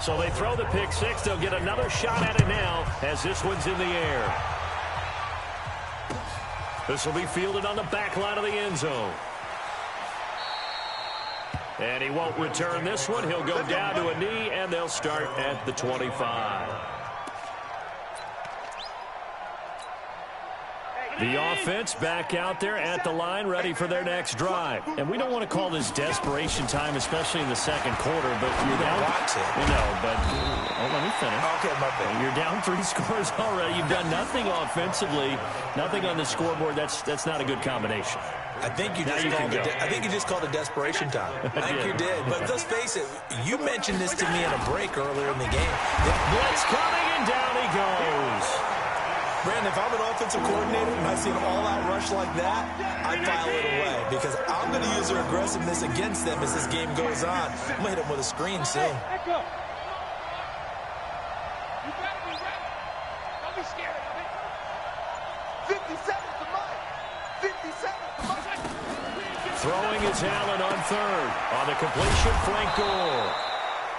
Speaker 3: So they throw the pick six. They'll get another shot at it now as this one's in the air. This will be fielded on the back line of the end zone. And he won't return this one. He'll go down to a knee, and they'll start at the 25. The offense back out there at the line, ready for their next drive. And we don't want to call this desperation time, especially in the second quarter, but you're down. Let me finish.
Speaker 5: Okay, my bad.
Speaker 3: You're down 3 scores already. You've done nothing offensively, nothing on the scoreboard. That's not a good combination.
Speaker 5: I think you just called it desperation time. I think you did. But let's face it, you mentioned this to me in a break earlier in the game.
Speaker 3: Blitz coming, and down he goes.
Speaker 5: Brandon, if I'm an offensive coordinator and I see an all-out rush like that, I file it away because I'm going to use their aggressiveness against them as this game goes on. I'm going to hit them with a screen soon.
Speaker 9: Back up. You better be ready. Don't be scared of it.
Speaker 6: 50 seconds to mine. 50 seconds to mine.
Speaker 3: Throwing is Allen on third. On the completion, Frank Gore.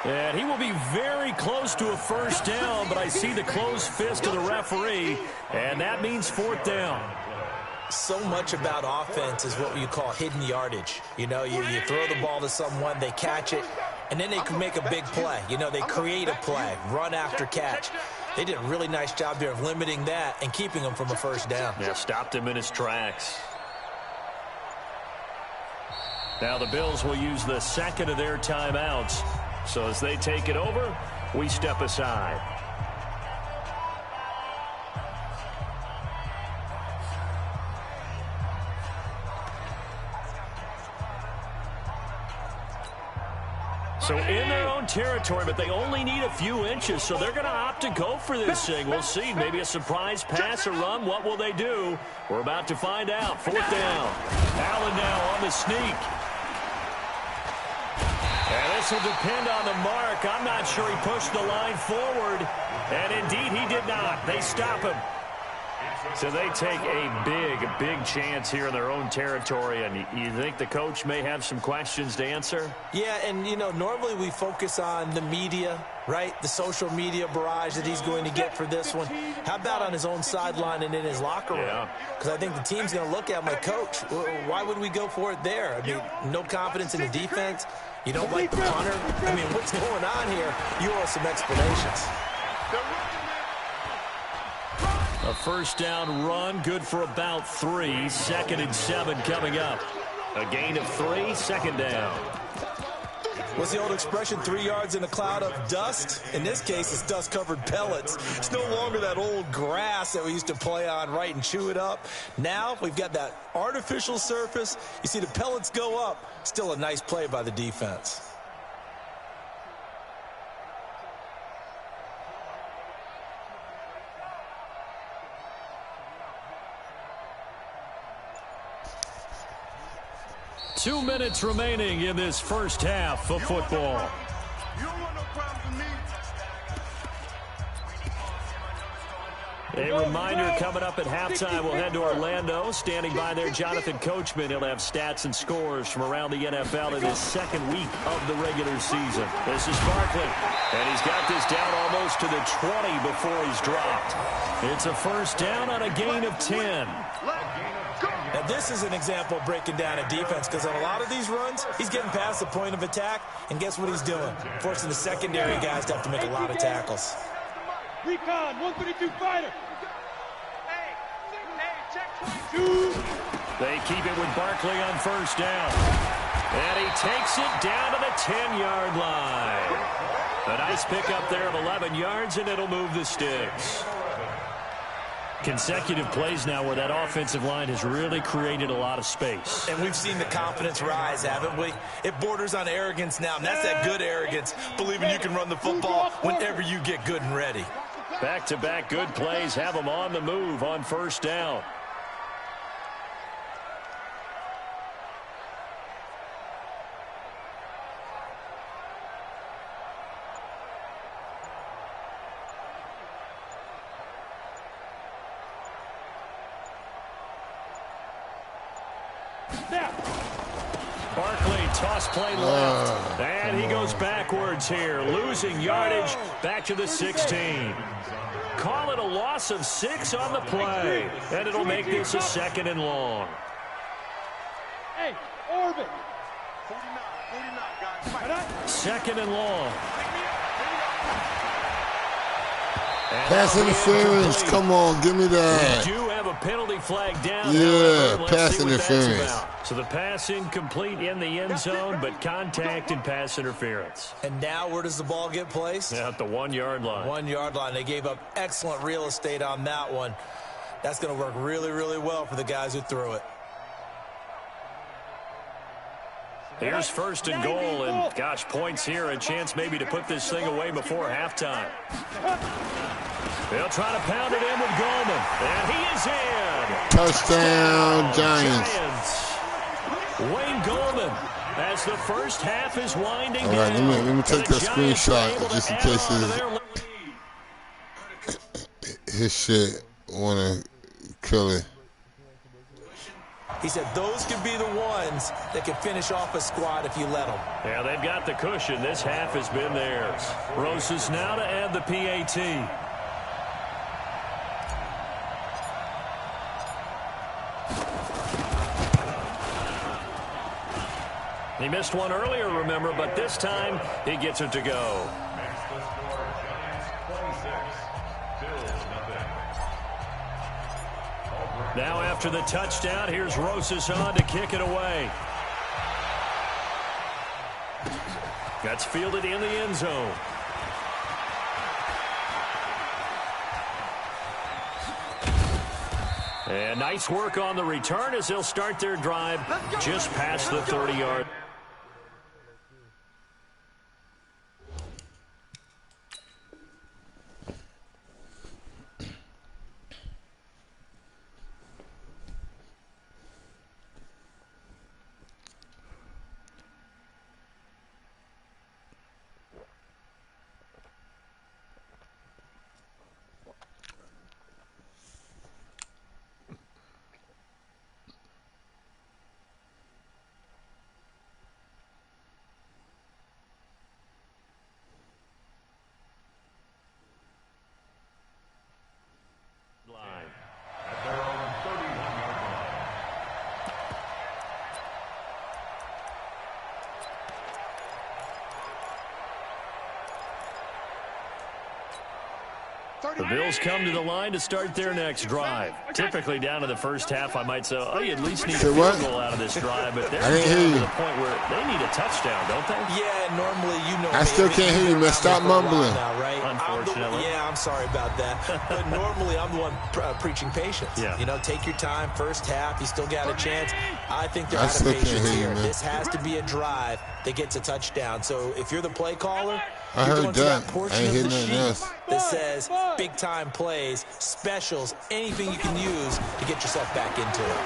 Speaker 3: And he will be very close to a first down, but I see the closed fist of the referee, and that means 4th down.
Speaker 5: So much about offense is what you call hidden yardage. You know, you throw the ball to someone, they catch it, and then they can make a big play. You know, they create a play, run after catch. They did a really nice job here of limiting that and keeping him from a first down.
Speaker 3: Yeah, stopped him in his tracks. Now the Bills will use the second of their timeouts. So as they take it over, we step aside. So in their own territory, but they only need a few inches, so they're going to opt to go for this thing. We'll see. Maybe a surprise pass or run. What will they do? We're about to find out. 4th down. Allen now on the sneak. And this will depend on the mark. I'm not sure he pushed the line forward. And indeed, he did not. They stop him. So they take a big chance here in their own territory. And you think the coach may have some questions to answer?
Speaker 5: Yeah, and, you know, normally we focus on the media, right? The social media barrage that he's going to get for this one. How about on his own sideline and in his locker room? Because I think the team's going to look at him like, Coach, why would we go for it there? I mean, no confidence in the defense. You don't like the punter? I mean, what's going on here? You owe us some explanations.
Speaker 3: A first down run, good for about 3. 2nd and 7 coming up. A gain of 3, 2nd down.
Speaker 5: What's the old expression, 3 yards in a cloud of dust? In this case, it's dust-covered pellets. It's no longer that old grass that we used to play on, right, and chew it up. Now we've got that artificial surface. You see the pellets go up. Still a nice play by the defense.
Speaker 3: Two minutes remaining in this first half of football. A reminder coming up at halftime, we'll head to Orlando. Standing by there, Jonathan Coachman. He'll have stats and scores from around the NFL in his 2nd week of the regular season. This is Barkley, and he's got this down almost to the 20 before he's dropped. It's a first down on a gain of 10.
Speaker 5: Now, this is an example of breaking down a defense because on a lot of these runs, he's getting past the point of attack, and guess what he's doing? Forcing the secondary guys to have to make a lot of tackles.
Speaker 9: Recon, 132 fighter. Check 22.
Speaker 3: They keep it with Barkley on first down. And he takes it down to the 10-yard line. A nice pickup there of 11 yards, and it'll move the sticks. Consecutive plays now where that offensive line has really created a lot of space.
Speaker 5: And we've seen the confidence rise, haven't we? It borders on arrogance now, and that's that good arrogance, believing you can run the football whenever you get good and ready.
Speaker 3: Back-to-back good plays have them on the move on first down. Barkley, toss play left. And he goes backwards here, losing yardage back to the 16. Call it a loss of 6 on the play, and it'll make this a 2nd and long.
Speaker 9: Hey, Orbit.
Speaker 6: 49, guys.
Speaker 3: 2nd and long.
Speaker 1: Pass interference. Come on, give me that.
Speaker 3: We do have a penalty flag down.
Speaker 1: Yeah,
Speaker 3: Let's
Speaker 1: pass
Speaker 3: see what that's
Speaker 1: interference.
Speaker 3: about. So the pass incomplete in the end zone, but contact and pass interference.
Speaker 5: And now where does the ball get placed?
Speaker 3: Yeah, at the 1-yard line.
Speaker 5: 1-yard line. They gave up excellent real estate on that one. That's going to work really, really well for the guys who threw it.
Speaker 3: Here's 1st and goal, and gosh, points here, a chance maybe to put this thing away before halftime. They'll try to pound it in with Goldman, and he is in.
Speaker 1: Touchdown, Giants.
Speaker 3: Wayne Goldman, as the first half is winding
Speaker 1: All right,
Speaker 3: down.
Speaker 1: let me take that screenshot just in case his shit want to kill it.
Speaker 5: He said those could be the ones that can finish off a squad if you let them.
Speaker 3: Yeah, they've got the cushion. This half has been theirs. Rosas now to add the PAT. He missed one earlier, remember, but this time he gets it to go.
Speaker 10: Makes the score Giants 26, Bills nothing.
Speaker 3: Now after the touchdown, here's Rosas on to kick it away. That's fielded in the end zone. And nice work on the return as they'll start their drive just past the 30-yard.
Speaker 10: At their own 31-yard line.
Speaker 3: The Bills come to the line to start their next drive. Typically down to the first half, I might say, oh, you at least need a field goal out of this drive. But they're down to the point where they need a touchdown, don't they?
Speaker 5: Yeah, normally, you know.
Speaker 1: I still can't hear you, man. Stop mumbling.
Speaker 5: Now, right?
Speaker 3: Unfortunately.
Speaker 5: I'm sorry about that. But normally, I'm the one preaching patience.
Speaker 3: Yeah.
Speaker 5: You know, take your time. First half, you still got a chance. I think they're
Speaker 1: I
Speaker 5: out of
Speaker 1: still can't
Speaker 5: patience
Speaker 1: hear you,
Speaker 5: here.
Speaker 1: man.
Speaker 5: This has to be a drive that gets a touchdown. So if you're the play caller,
Speaker 1: I
Speaker 5: you're
Speaker 1: heard
Speaker 5: going to
Speaker 1: that.
Speaker 5: portion
Speaker 1: I ain't
Speaker 5: of
Speaker 1: hear
Speaker 5: the
Speaker 1: nothing
Speaker 5: sheet
Speaker 1: else.
Speaker 5: that says big-time plays, specials, anything you can use to get yourself back into it.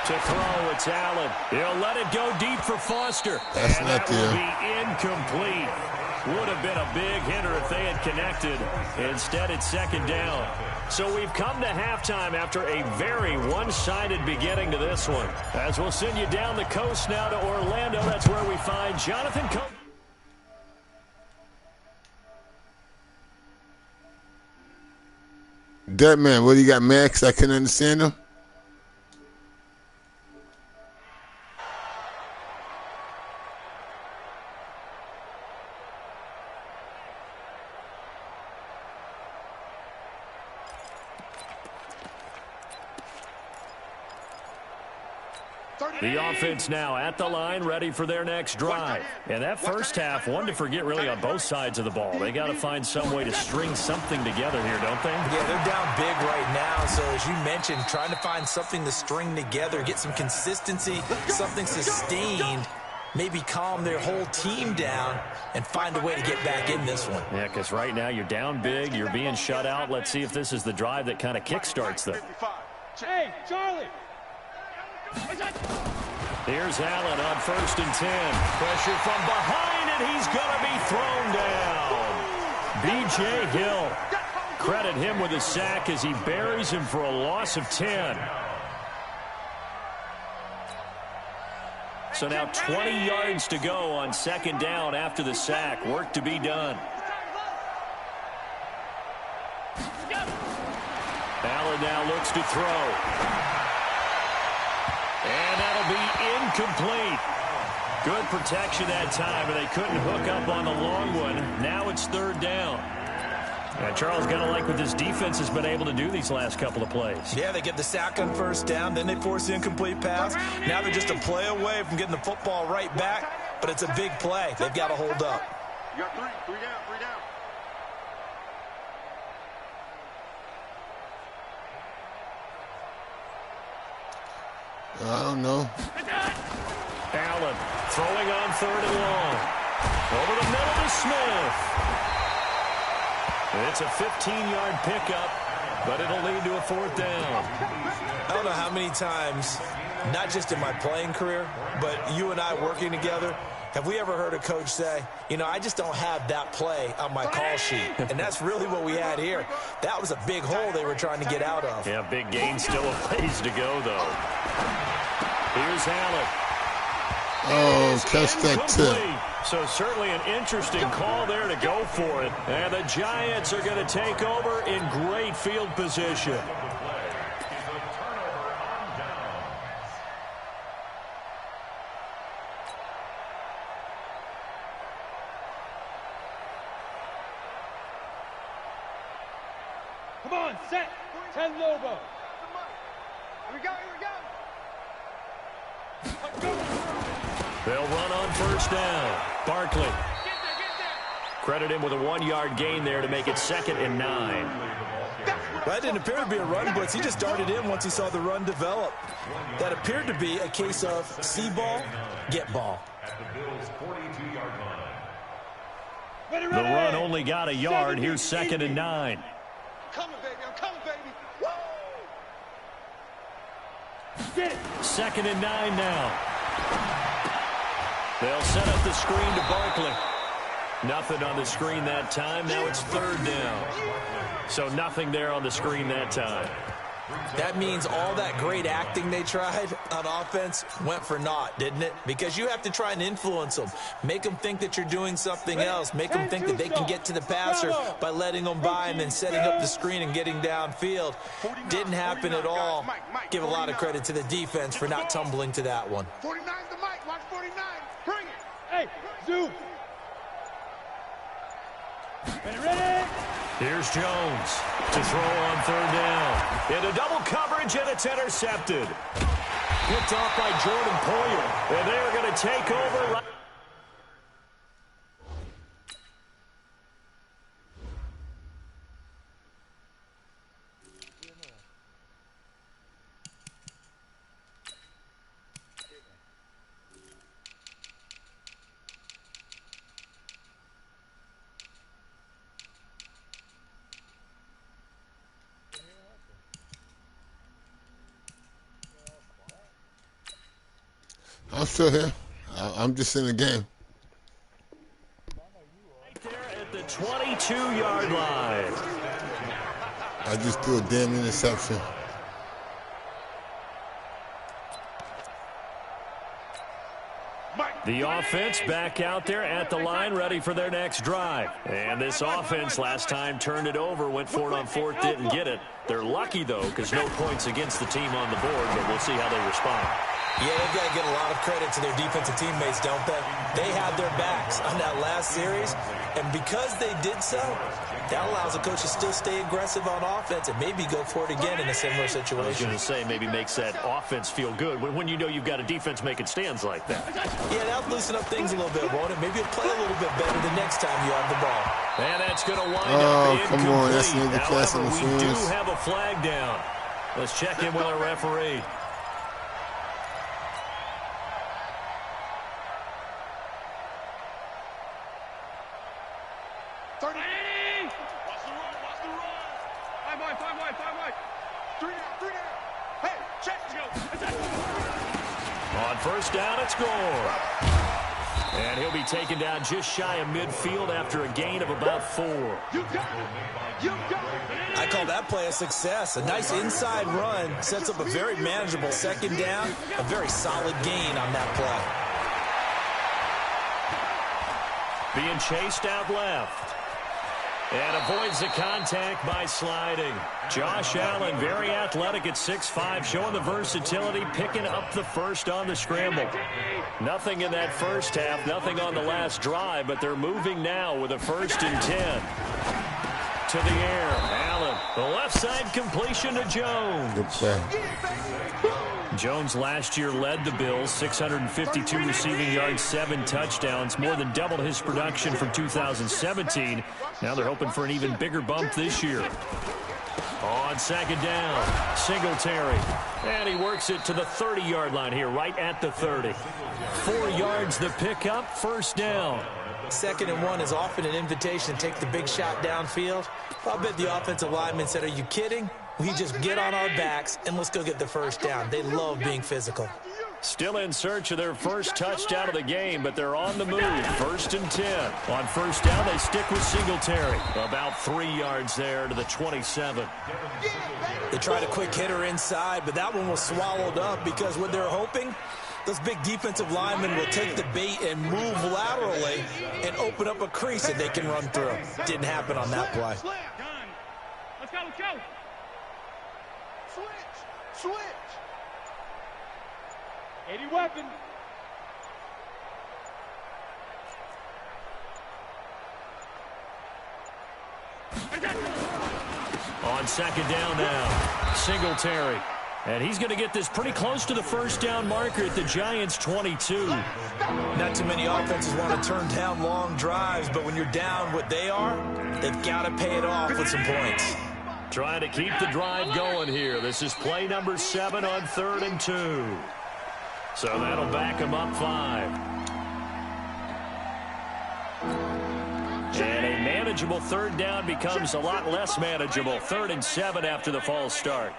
Speaker 3: To throw, it's Allen. He'll let it go deep for Foster.
Speaker 1: That's
Speaker 3: and
Speaker 1: not
Speaker 3: that will
Speaker 1: there.
Speaker 3: be incomplete. Would have been a big hitter if they had connected. Instead, it's 2nd down. So we've come to halftime after a very one-sided beginning to this one. As we'll send you down the coast now to Orlando. That's where we find Jonathan Coe.
Speaker 1: Dead man, what do you got, Max? I couldn't understand him.
Speaker 3: The offense now at the line, ready for their next drive. And that first half, one to forget really on both sides of the ball. They got to find some way to string something together here, don't they?
Speaker 5: Yeah, they're down big right now. So as you mentioned, trying to find something to string together, get some consistency, something sustained, maybe calm their whole team down and find a way to get back in this one.
Speaker 3: Yeah, because right now you're down big, you're being shut out. Let's see if this is the drive that kind of kickstarts them.
Speaker 9: Hey, Charlie.
Speaker 3: Here's Allen on 1st and 10. Pressure from behind, and he's going to be thrown down. B.J. Hill. Credit him with a sack as he buries him for a loss of 10. So now 20 yards to go on 2nd down after the sack. Work to be done. Allen now looks to throw. And that'll be incomplete. Good protection that time, and they couldn't hook up on the long one. Now it's 3rd down. Yeah, Charles, got to like what this defense has been able to do these last couple of plays.
Speaker 5: Yeah, they get the sack on 1st down, then they force the incomplete pass. Now they're just a play away from getting the football right back, but it's a big play. They've got to hold up.
Speaker 6: You got three down.
Speaker 1: I don't know.
Speaker 3: Allen throwing on 3rd and long. Over the middle to Smith. It's a 15-yard pickup, but it'll lead to a 4th down.
Speaker 5: I don't know how many times, not just in my playing career, but you and I working together, have we ever heard a coach say, you know, I just don't have that play on my call sheet. And that's really what we had here. That was a big hole they were trying to get out of.
Speaker 3: Yeah, big gain, still a ways to go, though. Here's Allen.
Speaker 1: Oh, catch that tip.
Speaker 3: So certainly an interesting call there to go for it. And the Giants are going to take over in great field position.
Speaker 9: Come on, set. 10 Lobo.
Speaker 6: Here we go.
Speaker 3: They'll run on 1st down. Barkley. Credit him with a 1-yard gain there to make it 2nd and 9.
Speaker 5: That didn't appear to be a run blitz. He just darted in once he saw the run develop. That appeared to be a case of see ball, get ball.
Speaker 3: The run only got a yard. Here's 2nd and 9.
Speaker 6: I'm coming, baby. Woo!
Speaker 3: 2nd and 9 now. They'll set up the screen to Barkley. Nothing on the screen that time. Now it's 3rd down. So nothing there on the screen that time.
Speaker 5: That means all that great acting they tried on offense went for naught, didn't it? Because you have to try and influence them. Make them think that you're doing something else. Make them think that they can get to the passer by letting them by and then setting up the screen and getting downfield. Didn't happen at all. Give a lot of credit to the defense for not tumbling to that one.
Speaker 6: 49's the mic. Watch 49. Bring it.
Speaker 9: Hey, zoom. Ready?
Speaker 3: Here's Jones to throw on 3rd down. Into double coverage, and it's intercepted. Picked off by Jordan Poyer. And they're going to take over.
Speaker 1: I'm still here. I'm just in the game.
Speaker 3: Right there at the 22-yard line.
Speaker 1: I just threw a damn interception.
Speaker 3: The offense back out there at the line, ready for their next drive. And this offense last time turned it over, went for it on 4th, didn't get it. They're lucky, though, because no points against the team on the board, but we'll see how they respond.
Speaker 5: Yeah, they've got to get a lot of credit to their defensive teammates, don't they? They had their backs on that last series, and because they did so, that allows the coach to still stay aggressive on offense and maybe go for it again in a similar situation.
Speaker 3: I was going to say, maybe makes that offense feel good when you know you've got a defense making stands like that.
Speaker 5: Yeah, that'll loosen up things a little bit, won't it? Maybe it'll play a little bit better the next time you have the ball.
Speaker 3: And that's going to wind up incomplete.
Speaker 1: Come on, that's another class on the
Speaker 3: However, we do have a flag down. Let's check in with our referee. On first down, it's Gore. And he'll be taken down just shy of midfield after a gain of about 4.
Speaker 5: I call that play a success. A nice inside run sets up a very manageable second down. A very solid gain on that play.
Speaker 3: Being chased out left. And avoids the contact by sliding. Josh Allen, very athletic at 6'5", showing the versatility, picking up the first on the scramble. Nothing in that first half, nothing on the last drive, but they're moving now with a 1st and 10. To the air, Allen, the left side completion to Jones.
Speaker 1: Good play.
Speaker 3: Jones last year led the Bills, 652 receiving yards, 7 touchdowns, more than doubled his production from 2017. Now they're hoping for an even bigger bump this year. On second down, Singletary. And he works it to the 30-yard line here, right at the 30. 4 yards the pickup, 1st down.
Speaker 5: 2nd and 1 is often an invitation to take the big shot downfield. I'll bet the offensive lineman said, are you kidding? We just get on our backs and let's go get the 1st down. They love being physical.
Speaker 3: Still in search of their first touchdown of the game, but they're on the move. 1st and 10. On 1st down, they stick with Singletary. About 3 yards there to the 27.
Speaker 5: They tried a quick hitter inside, but that one was swallowed up because what they're hoping, those big defensive linemen will take the bait and move laterally and open up a crease that they can run through. Didn't happen on that play.
Speaker 9: Let's go, let's go. Switch. 80 weapon.
Speaker 3: On 2nd down now, Singletary. And he's going to get this pretty close to the 1st down marker at the Giants' 22.
Speaker 5: Not too many offenses want to turn down long drives, but when you're down what they are, they've got to pay it off with some points.
Speaker 3: Trying to keep the drive going here. This is play number 7 on 3rd and 2. So that'll back him up 5. And a manageable 3rd down becomes a lot less manageable. 3rd and 7 after the false start.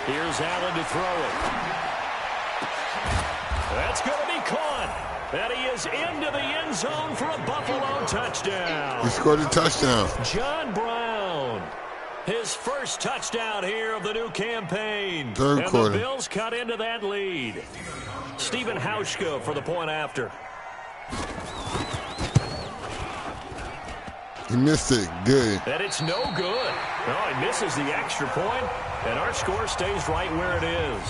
Speaker 3: Here's Allen to throw it. That's going to be caught. And he is into the end zone for a Buffalo touchdown.
Speaker 1: He scored a touchdown.
Speaker 3: John Brown. His first touchdown here of the new campaign.
Speaker 1: 3rd quarter.
Speaker 3: And the Bills cut into that lead. Stephen Hauschka for the point after.
Speaker 1: He missed it. Good.
Speaker 3: And it's no good. No, he misses the extra point, and our score stays right where it is.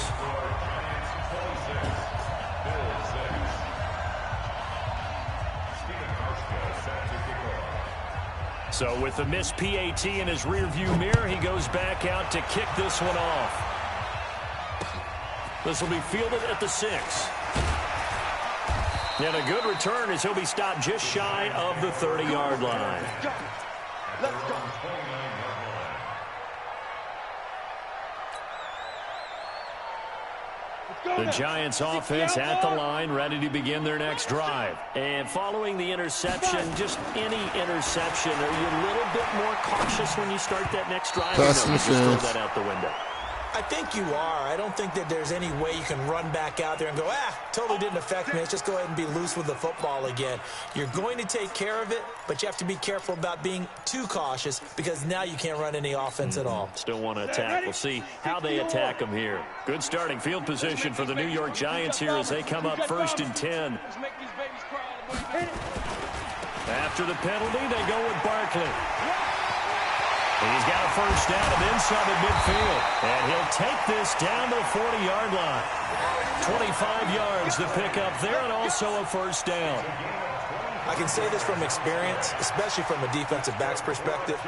Speaker 3: So with the missed PAT in his rearview mirror, he goes back out to kick this one off. This will be fielded at the 6. And a good return as he'll be stopped just shy of the 30-yard line.
Speaker 6: Let's go.
Speaker 3: The Giants offense at the line, ready to begin their next drive. And following the interception, just any interception, are you a little bit more cautious when you start that next drive?
Speaker 1: Pass
Speaker 3: or no, you just throw
Speaker 1: interference.
Speaker 3: that out the window?
Speaker 5: I think you are. I don't think that there's any way you can run back out there and go, totally didn't affect me. Let's just go ahead and be loose with the football again. You're going to take care of it, but you have to be careful about being too cautious because now you can't run any offense at all.
Speaker 3: Still want to attack. We'll see how they attack them here. Good starting field position for the New York Giants here as they come up 1st and 10.
Speaker 9: Let's make these babies cry.
Speaker 3: After the penalty, they go with Barkley. He's got a first down and then some at midfield. And he'll take this down to the 40-yard line. 25 yards to pick up there and also a first down.
Speaker 5: I can say this from experience, especially from a defensive back's perspective.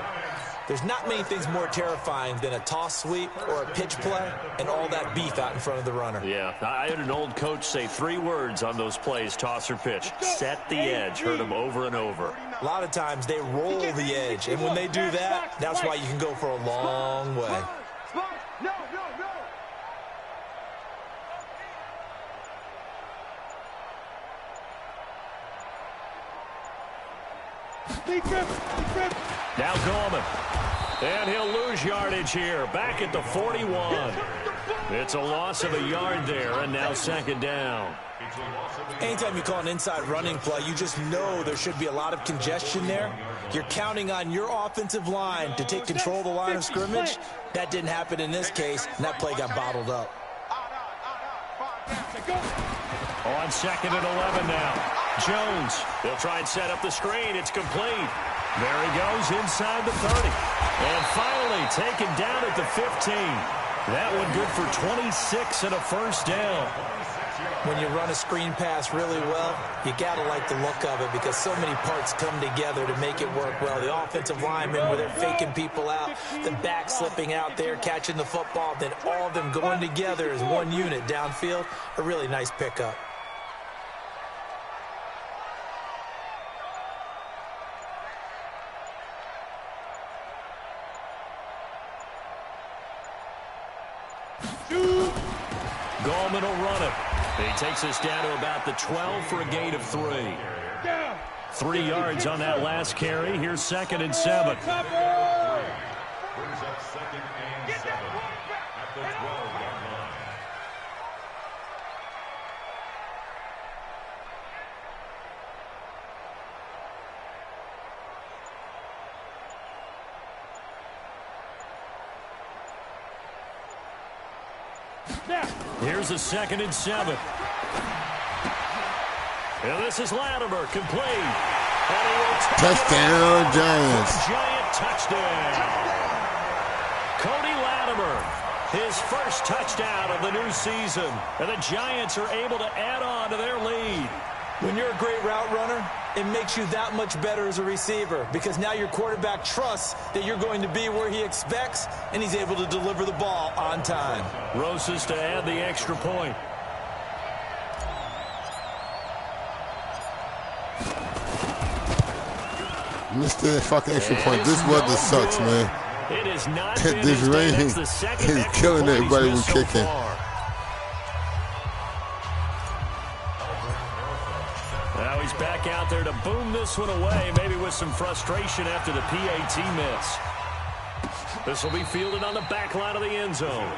Speaker 5: There's not many things more terrifying than a toss sweep or a pitch play and all that beef out in front of the runner.
Speaker 3: Yeah, I had an old coach say 3 words on those plays, toss or pitch. Set the edge. Heard him over and over.
Speaker 5: A lot of times they roll the edge, and when they do that, that's why you can go for a long way.
Speaker 6: No.
Speaker 3: Now Gorman. And he'll lose yardage here. Back at the 41. It's a loss of a yard there, and now second down.
Speaker 5: Anytime you call an inside running play, you just know there should be a lot of congestion there. You're counting on your offensive line to take control of the line of scrimmage. That didn't happen in this case, and that play got bottled up.
Speaker 3: On second and 11 now. Jones, they'll try and set up the screen. It's complete. There he goes inside the 30. And finally taken down at the 15. That one good for 26 and a first down.
Speaker 5: When you run a screen pass really well, you got to like the look of it because so many parts come together to make it work well. The offensive linemen, where they're faking people out, the back slipping out there, catching the football, then all of them going together as one unit downfield. A really nice pickup.
Speaker 3: Gallman will run it. He takes us down to about the 12 for a gain of 3. 3 yards on that last carry. Here's second and 7.
Speaker 10: Brings up second and 7 at the 12-yard line.
Speaker 3: Here's a second and 7. And this is Latimer, complete. And he will
Speaker 1: touchdown, Giants.
Speaker 3: Giant touchdown. Cody Latimer, his first touchdown of the new season. And the Giants are able to add on to their lead.
Speaker 5: When you're a great route runner, it makes you that much better as a receiver because now your quarterback trusts that you're going to be where he expects, and he's able to deliver the ball on time.
Speaker 3: Rosas to add the extra point.
Speaker 1: Missed the fucking extra point. This weather sucks, man.
Speaker 3: It is not
Speaker 1: this rain is killing everybody with kicking.
Speaker 3: Now he's back out there to boom this one away, maybe with some frustration after the PAT miss. This will be fielded on the back line of the end zone.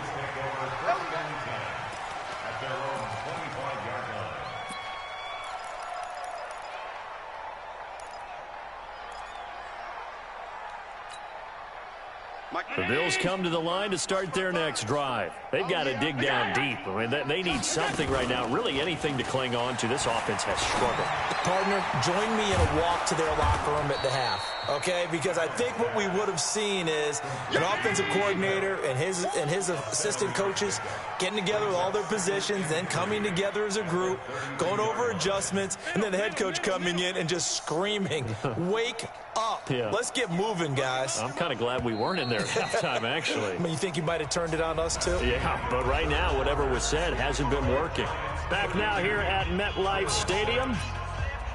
Speaker 3: The Bills come to the line to start their next drive. They've got to dig down deep. I mean, they need something right now, really anything to cling on to. This offense has struggled.
Speaker 5: Partner, join me in a walk to their locker room at the half, okay? Because I think what we would have seen is an offensive coordinator and his assistant coaches getting together with all their positions, then coming together as a group, going over adjustments, and then the head coach coming in and just screaming, wake up.
Speaker 3: Yeah.
Speaker 5: Let's get moving, guys.
Speaker 3: I'm kind of glad we weren't in there at halftime, actually.
Speaker 5: I mean, you think you might have turned it on us, too?
Speaker 3: Yeah, but right now, whatever was said hasn't been working. Back now here at MetLife Stadium.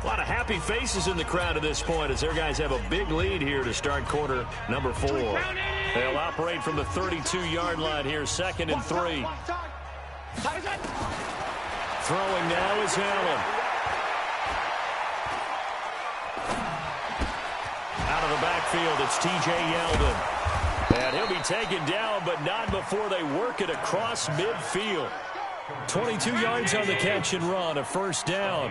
Speaker 3: A lot of happy faces in the crowd at this point as their guys have a big lead here to start quarter number 4. They'll operate from the 32-yard line here, second and 3. Throwing now is Allen. Out of the backfield, it's T.J. Yeldon. And he'll be taken down, but not before they work it across midfield. 22 yards on the catch and run, a first down.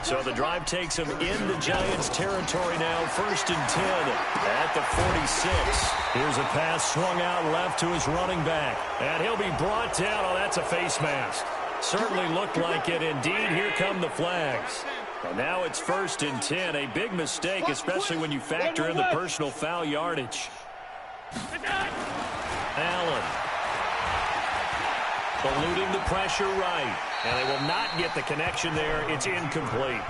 Speaker 3: So the drive takes him in the Giants' territory now, first and 10 at the 46. Here's a pass swung out left to his running back. And he'll be brought down. Oh, that's a face mask. Certainly looked like it. Indeed, here come the flags. And now it's 1st and 10. A big mistake, especially when you factor in the personal foul yardage. Allen. Eluding the pressure right. And they will not get the connection there. It's incomplete.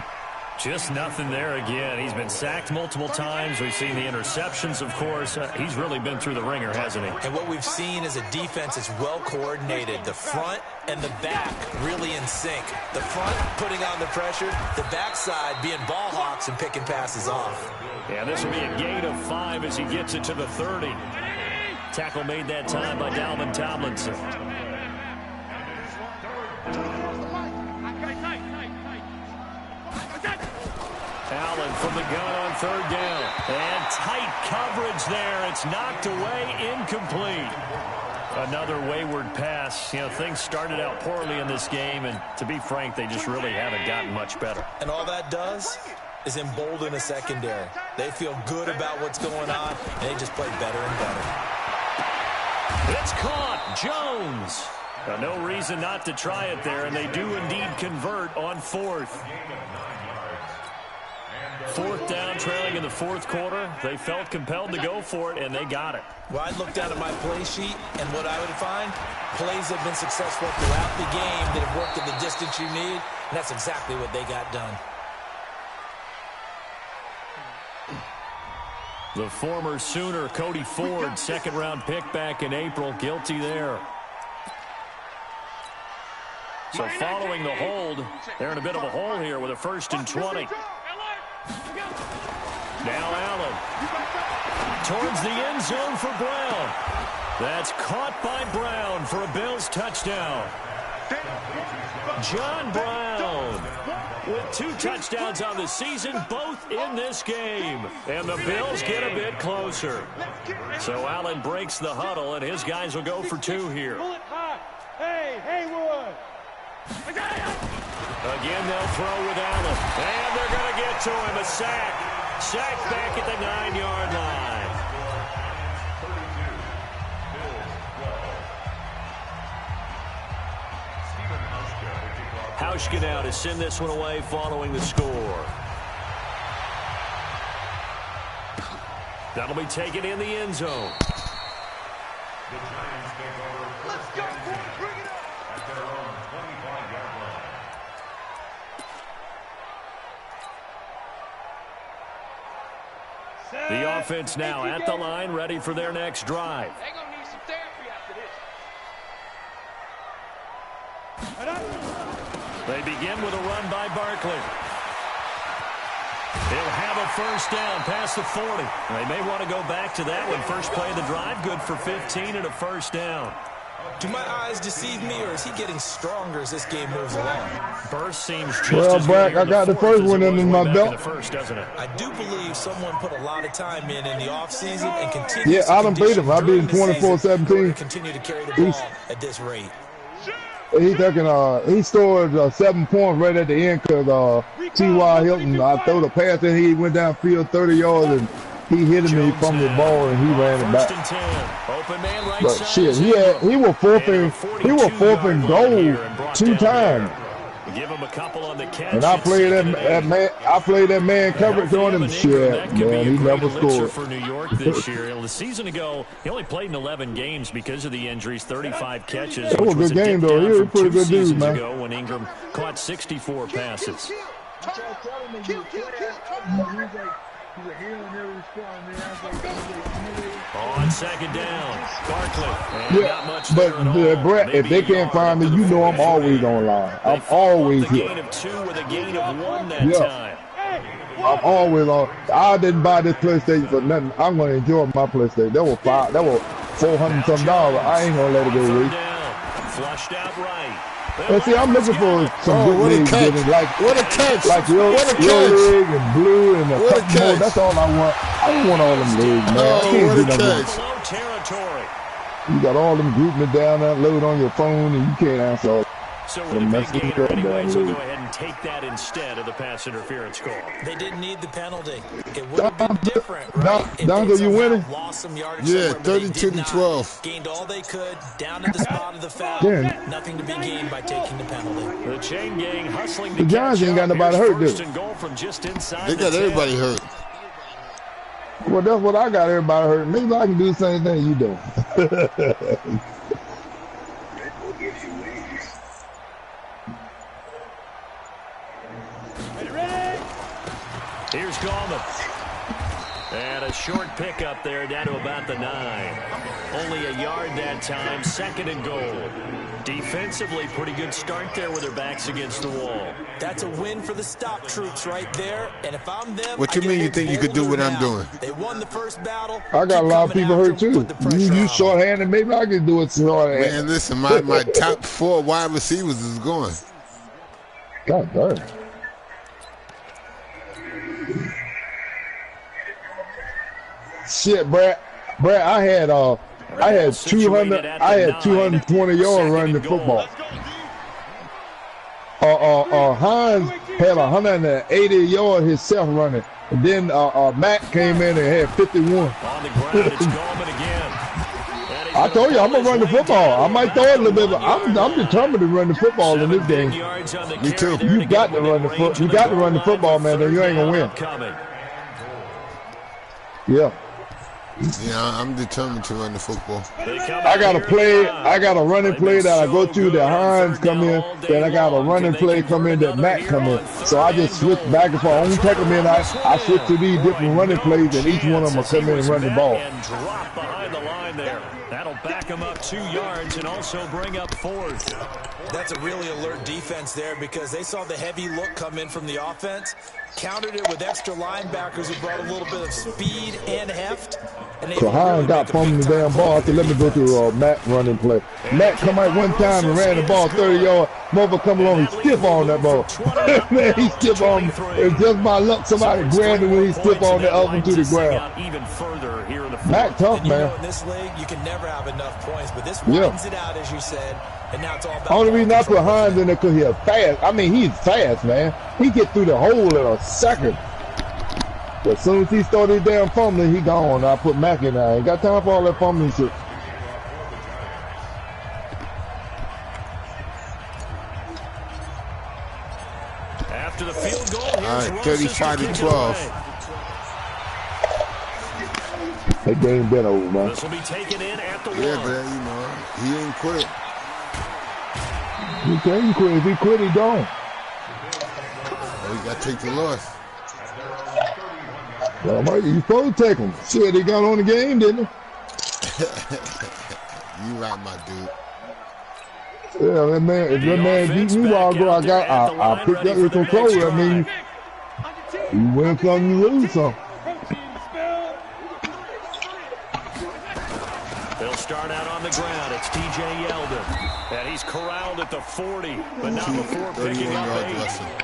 Speaker 3: Just nothing there again. He's been sacked multiple times. We've seen the interceptions, of course. He's really been through the ringer, hasn't he?
Speaker 5: And what we've seen is a defense that's well coordinated. The front and the back really in sync. The front putting on the pressure. The backside being ball hawks and picking passes off.
Speaker 3: Yeah, this will be a gain of 5 as he gets it to the 30. Tackle made that time by Dalvin Tomlinson. Allen from the gun on 3rd down. And tight coverage there. It's knocked away, incomplete. Another wayward pass. You know, things started out poorly in this game, and to be frank, they just really haven't gotten much better.
Speaker 5: And all that does is embolden a secondary. They feel good about what's going on, and they just play better and better.
Speaker 3: It's caught. Jones. No reason not to try it there, and they do indeed convert on 4th. 4th down, trailing in the 4th quarter. They felt compelled to go for it, and they got it.
Speaker 5: Well, I'd look down at my play sheet, and what I would find, plays have been successful throughout the game that have worked at the distance you need, and that's exactly what they got done.
Speaker 3: The former Sooner, Cody Ford, 2nd-round pick back in April, guilty there. So following the hold, they're in a bit of a hole here with a 1st and 20. Now Allen towards the end zone for Brown. That's caught by Brown for a Bills touchdown. John Brown with 2 touchdowns on the season, both in this game. And the Bills get a bit closer. So Allen breaks the huddle, and his guys will go for 2 here.
Speaker 9: Hey, Haywood.
Speaker 3: Again, they'll throw with Allen. And they're going to get to him. A sack. Sack back at the 9-yard line. Hauschka now to send this one away following the score. That'll be taken in the end zone.
Speaker 6: Let's go, boys. Bring it up.
Speaker 10: At their own 25-yard line.
Speaker 3: The offense now at the line, ready for their next drive.
Speaker 9: They're going to need some therapy after this.
Speaker 3: They begin with a run by Barkley. He'll have a 1st down past the 40. They may want to go back to that one. First play of the drive, good for 15 and a 1st down.
Speaker 5: Do my eyes deceive me, or is he getting stronger as this game moves along?
Speaker 3: Burst seems just
Speaker 7: well, Brack, I got the 1st one in my belt.
Speaker 5: I do believe someone put a lot of time in the offseason and continues
Speaker 7: Yeah, I done beat him. I beat him 24-17.
Speaker 5: Continue to carry the ball at this rate.
Speaker 7: He scored 7 points right at the end because T.Y. Hilton, I threw the pass and he went downfield 30 yards and he hit him and he fumbled the ball and he ran it back. But shit, he was fourth and goal 2 times.
Speaker 3: Give him a couple on the catch.
Speaker 7: And I played that man coverage on him. Shit, man, he never scored.
Speaker 3: For New York this year. The season ago, he only played in 11 games because of the injuries, 35 catches.
Speaker 7: That was a good game, though. He was a pretty good dude, man.
Speaker 3: Ago when Ingram caught 64 passes. On 2nd down, Barkley.
Speaker 7: Yeah, but Brett, if they can't find me, you know I'm always online. I'm always here.
Speaker 3: Gain of 2 with a gain of 1 that time.
Speaker 7: I'm always on. I didn't buy this PlayStation for nothing. I'm gonna enjoy my PlayStation. That was $400-something. I ain't gonna let it go away.
Speaker 3: Flushed out right.
Speaker 7: And see, I'm looking for some good leagues,
Speaker 1: what a catch!
Speaker 7: Like your league and blue and a couple more. That's all I want. I don't want all them leagues, man. I can't do nothing. You got all them grouping down, load on your phone, and you can't answer all.
Speaker 3: So with a big gain anyways, he'll go ahead and take that instead of the pass interference call.
Speaker 5: They didn't need the penalty. It would have been different, right?
Speaker 7: Donzo, you winning?
Speaker 5: Lost some yardage
Speaker 1: yeah, 32-12.
Speaker 5: Gained all they could, down to the spot of the foul.
Speaker 7: Yeah.
Speaker 5: Nothing to be gained by taking the penalty.
Speaker 3: The chain gang hustling to
Speaker 7: the Giants ain't got nobody hurt, dude.
Speaker 3: and goal from just inside
Speaker 1: They got everybody hurt.
Speaker 7: Well, that's what I got everybody hurt. Maybe I can do the same thing you do.
Speaker 3: Here's Gallman. And a short pickup there down to about the 9. Only a yard that time, 2nd and goal. Defensively, pretty good start there with their backs against the wall.
Speaker 5: That's a win for the stop troops right there. And if I'm them,
Speaker 1: what you mean you think you could do what I'm doing?
Speaker 5: They won the first battle.
Speaker 7: I got a lot of people hurt too. You short-handed, maybe I can do it short-handed.
Speaker 1: Man, listen, my top 4 wide receivers is going.
Speaker 7: God damn. Shit, Brad, I had 220 yards running the football. Hines had 180 yards himself running. And then Matt came in and had 51.
Speaker 3: On the ground, it's Gallman again.
Speaker 7: I told you, I'm going to run the football. I might throw it a little bit, but I'm determined to run the football in this game.
Speaker 1: Me too.
Speaker 7: You got to run the football, man, or you ain't going to win. Yeah.
Speaker 1: Yeah, I'm determined to run the football.
Speaker 7: I got a running play that I go to that Hines come in, then I got a running play come in that Matt come in. So I just switch back and forth. I won't take them in. I switch to these different running plays, and each one of them will come in and run the ball.
Speaker 3: And drop behind the line there. That'll back him up 2 yards and also bring up 4th.
Speaker 5: That's a really alert defense there because they saw the heavy look come in from the offense, countered it with extra linebackers who brought a little bit of speed and heft. And
Speaker 7: so Hines got from the damn ball. I said, let me go to Matt running play. Matt come out one time and ran the ball 30 yards. Mother come along, he stiff on that ball. Man, he stiff on. It's just my luck. Somebody grabbed him when he stiff on the other to the ground.
Speaker 3: Even further here in the
Speaker 7: Matt tough, man.
Speaker 5: You know, in this league, you can never have enough points, but this widens it out, as you said. And now it's all about
Speaker 7: only reason I put Hines in there because he's fast. I mean, he's fast, man. He get through the hole in a second. But as soon as he started damn fumbling, he gone. I put Mac in there. I ain't got time for all that fumbling shit.
Speaker 3: After the field goal,
Speaker 1: all right, 35-12.
Speaker 7: That game been over, man.
Speaker 3: This will be taken in at the 1.
Speaker 1: Yeah, but you know, he ain't quit.
Speaker 7: He can't quit. If he quit, he gone.
Speaker 1: Oh, he got to take the loss.
Speaker 7: Well, you supposed to take him. Shit, he got on the game, didn't he?
Speaker 1: You right, my dude.
Speaker 7: Yeah, that man. If that man beat me while ago, I picked up the controller. I mean, you win some, you lose some.
Speaker 3: They'll start out on the ground. It's TJ Yeldon. And he's corralled at the 40, but not before picking up 8.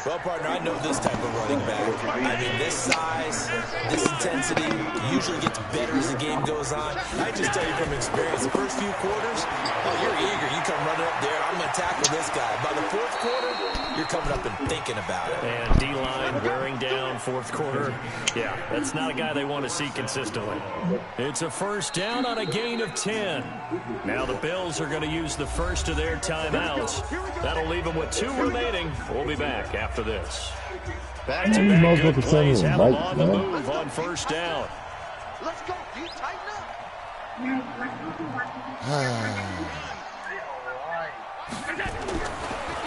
Speaker 5: Well, partner, I know this type of running back. I mean, this size, this intensity usually gets better as the game goes on. I just tell you from experience, the first few quarters, you're eager. You come running up there, I'm going to tackle this guy. By the 4th quarter, you're coming up and thinking about it.
Speaker 3: And D-line wearing down 4th quarter. Yeah, that's not a guy they want to see consistently. It's a first down on a gain of 10. Now the Bills are going to use the first of their timeouts. That'll leave them with 2 remaining. We'll be back after this. Back-to-back good plays have them on the move on first down.
Speaker 6: Let's go. You tighten up.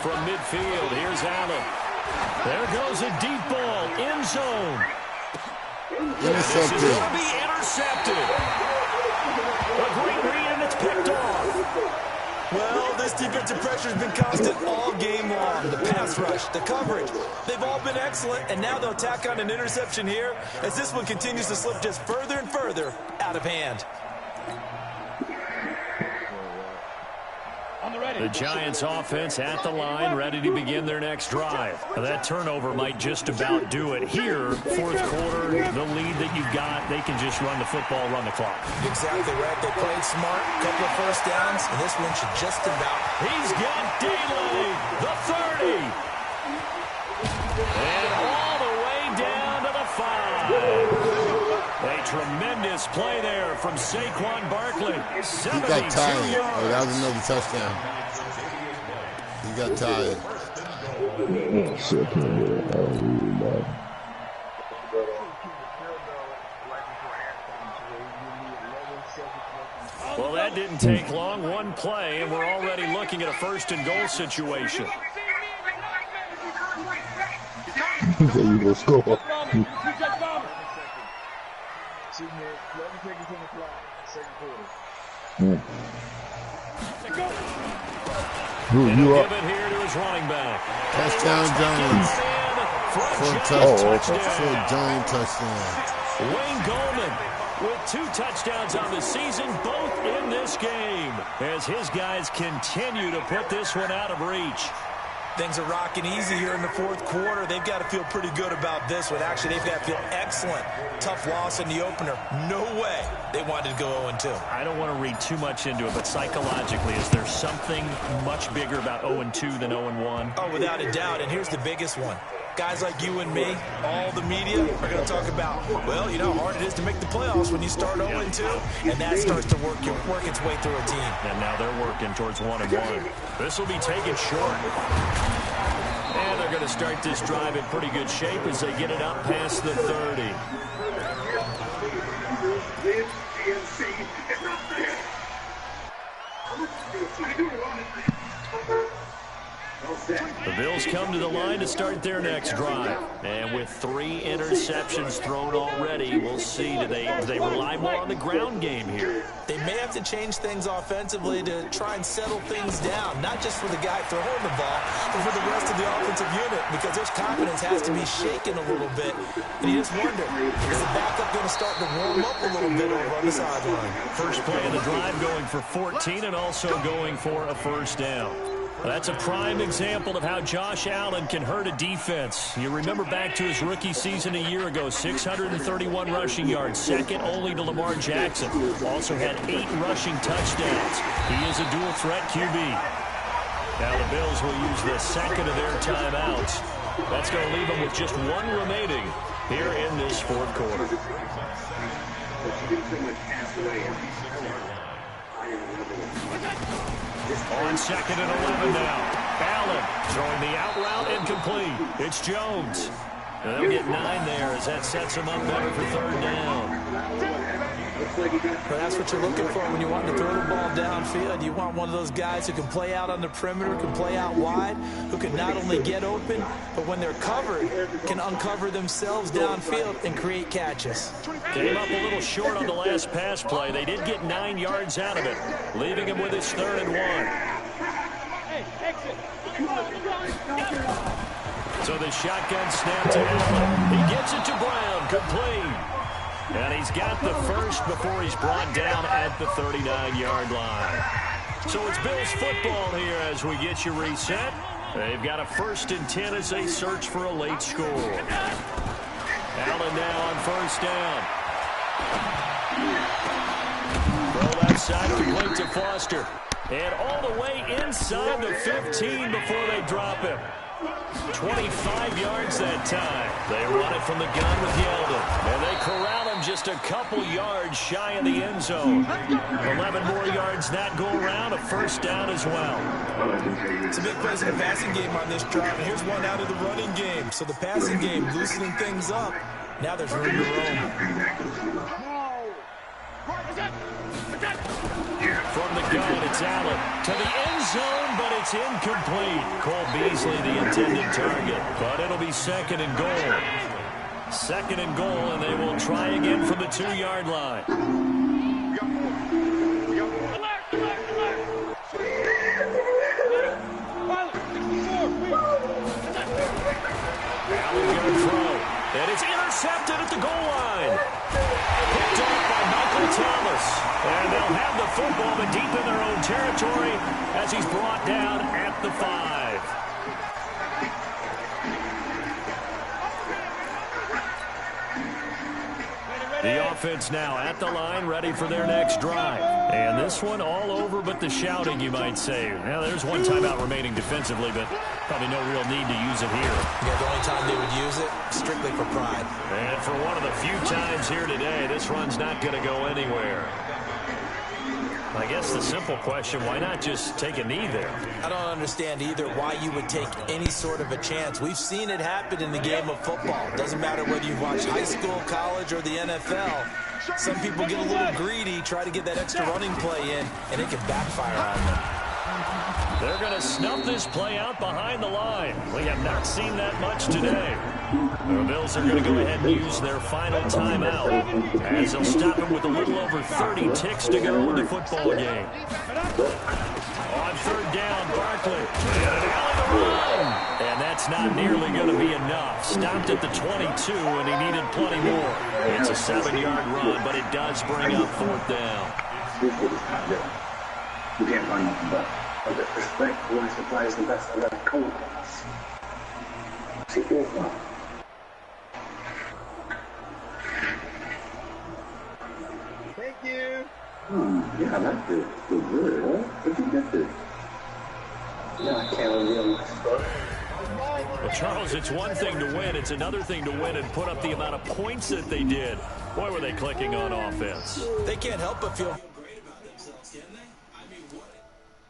Speaker 3: From midfield, here's Allen. There goes a deep ball, end zone.
Speaker 1: Intercepted.
Speaker 3: This is going to be intercepted. A great read, and it's picked off.
Speaker 5: Well, this defensive pressure has been constant all game long. The pass rush, the coverage, they've all been excellent, and now they'll tack on an interception here as this one continues to slip just further and further out of hand.
Speaker 3: The Giants offense at the line, ready to begin their next drive. That turnover might just about do it here. Fourth quarter, the lead that you've got, they can just run the football, run the clock.
Speaker 5: Exactly right. They played smart, couple of first downs, and this one should just about.
Speaker 3: He's got Daly, the 30. And all the way down to the 5. A tremendous play there from Saquon Barkley.
Speaker 1: He got tired. Oh, that was another touchdown. He got tired.
Speaker 3: Well, that didn't take long. One play, and we're already looking at a first-and-goal situation.
Speaker 7: He said you go score.
Speaker 8: 2 minutes, 11 seconds on the clock, second quarter.
Speaker 3: He'll give it here to his running back.
Speaker 1: Touchdown, Jones. For Jones touchdown.
Speaker 3: Wayne Goldman with 2 touchdowns on the season, both in this game, as his guys continue to put this one out of reach.
Speaker 5: Things are rocking easy here in the fourth quarter. They've got to feel pretty good about this one. Actually, they've got to feel excellent. Tough loss in the opener. No way they wanted to go 0-2.
Speaker 3: I don't want to read too much into it, but psychologically, is there something much bigger about 0-2 than 0-1?
Speaker 5: Oh, without a doubt, and here's the biggest one. Guys like you and me, all the media, are going to talk about, well, you know how hard it is to make the playoffs when you start 0-2, and that starts to work its way through a team.
Speaker 3: And now they're working towards 1-1. This will be taken short. And they're going to start this drive in pretty good shape as they get it up past the 30. The Bills come to the line to start their next drive. And with 3 interceptions thrown already, we'll see, do they rely more on the ground game here?
Speaker 5: They may have to change things offensively to try and settle things down, not just for the guy throwing the ball, but for the rest of the offensive unit, because their confidence has to be shaken a little bit. And you just wonder, is the backup going to start to warm up a little bit over on the sideline?
Speaker 3: First play of the drive going for 14 and also going for a first down. That's a prime example of how Josh Allen can hurt a defense. You remember back to his rookie season a year ago, 631 rushing yards, second only to Lamar Jackson. Also had 8 rushing touchdowns. He is a dual threat QB. Now the Bills will use the second of their timeouts. That's going to leave them with just 1 remaining here in this fourth quarter. On second and 11 now. Allen throwing the out route incomplete. It's Jones. And they'll get 9 there as that sets them up better for third down.
Speaker 5: But that's what you're looking for when you want to throw the ball downfield. You want one of those guys who can play out on the perimeter, can play out wide, who can not only get open, but when they're covered, can uncover themselves downfield and create catches.
Speaker 3: Came up a little short on the last pass play. They did get 9 yards out of it, leaving him with his 3rd and 1. So the shotgun snap to Allen. He gets it to Brown, complete. And he's got the first before he's brought down at the 39-yard line. So it's Bills football here as we get you reset. They've got a 1st and 10 as they search for a late score. Allen now on first down. Throw left side, complete to Foster. And all the way inside the 15 before they drop him. 25 yards that time. They run it from the gun with Yeldon. And they corral him just a couple yards shy of the end zone. 11 more yards that go around, a first down as well.
Speaker 5: It's a big place in the passing game on this drive. And here's one out of the running game. So the passing game loosening things up. Now there's room to roam.
Speaker 3: From the gun, it's Allen to the end zone, but it's incomplete. Cole Beasley, the intended target, but it'll be 2nd and goal. 2nd and goal, and they will try again from the 2-yard line. Allen going to throw, and it's intercepted at the goal line. Picked off by Michael Thomas, and they'll have have the football, but deep in their own territory as he's brought down at the 5. The offense now at the line, ready for their next drive. And this one all over but the shouting, you might say. Now, there's one timeout remaining defensively, but probably no real need to use it here.
Speaker 5: Yeah, the only time they would use it, strictly for pride.
Speaker 3: And for one of the few times here today, this run's not going to go anywhere. I guess the simple question, why not just take a knee there?
Speaker 5: I don't understand either why you would take any sort of a chance. We've seen it happen in the game of football. It doesn't matter whether you've watched high school, college, or the NFL. Some people get a little greedy, try to get that extra running play in, and it can backfire on them.
Speaker 3: They're going to snuff this play out behind the line. We have not seen that much today. The Bills are going to go ahead and use their final timeout as they'll stop him with a little over 30 ticks to go in the football game. On third down, Barkley. And that's not nearly going to be enough. Stopped at the 22, and he needed plenty more. It's a 7-yard run, but it does bring up fourth down.
Speaker 11: You can't find nothing but respect for one of the players the best I've ever called. See your fun.
Speaker 8: Thank you.
Speaker 11: Yeah, I like this. It's good, huh? Where'd you get this? Yeah, I can't really
Speaker 3: Well, Charles, it's one thing to win. It's another thing to win and put up the amount of points that they did. Boy, were they clicking on offense.
Speaker 5: They can't help but feel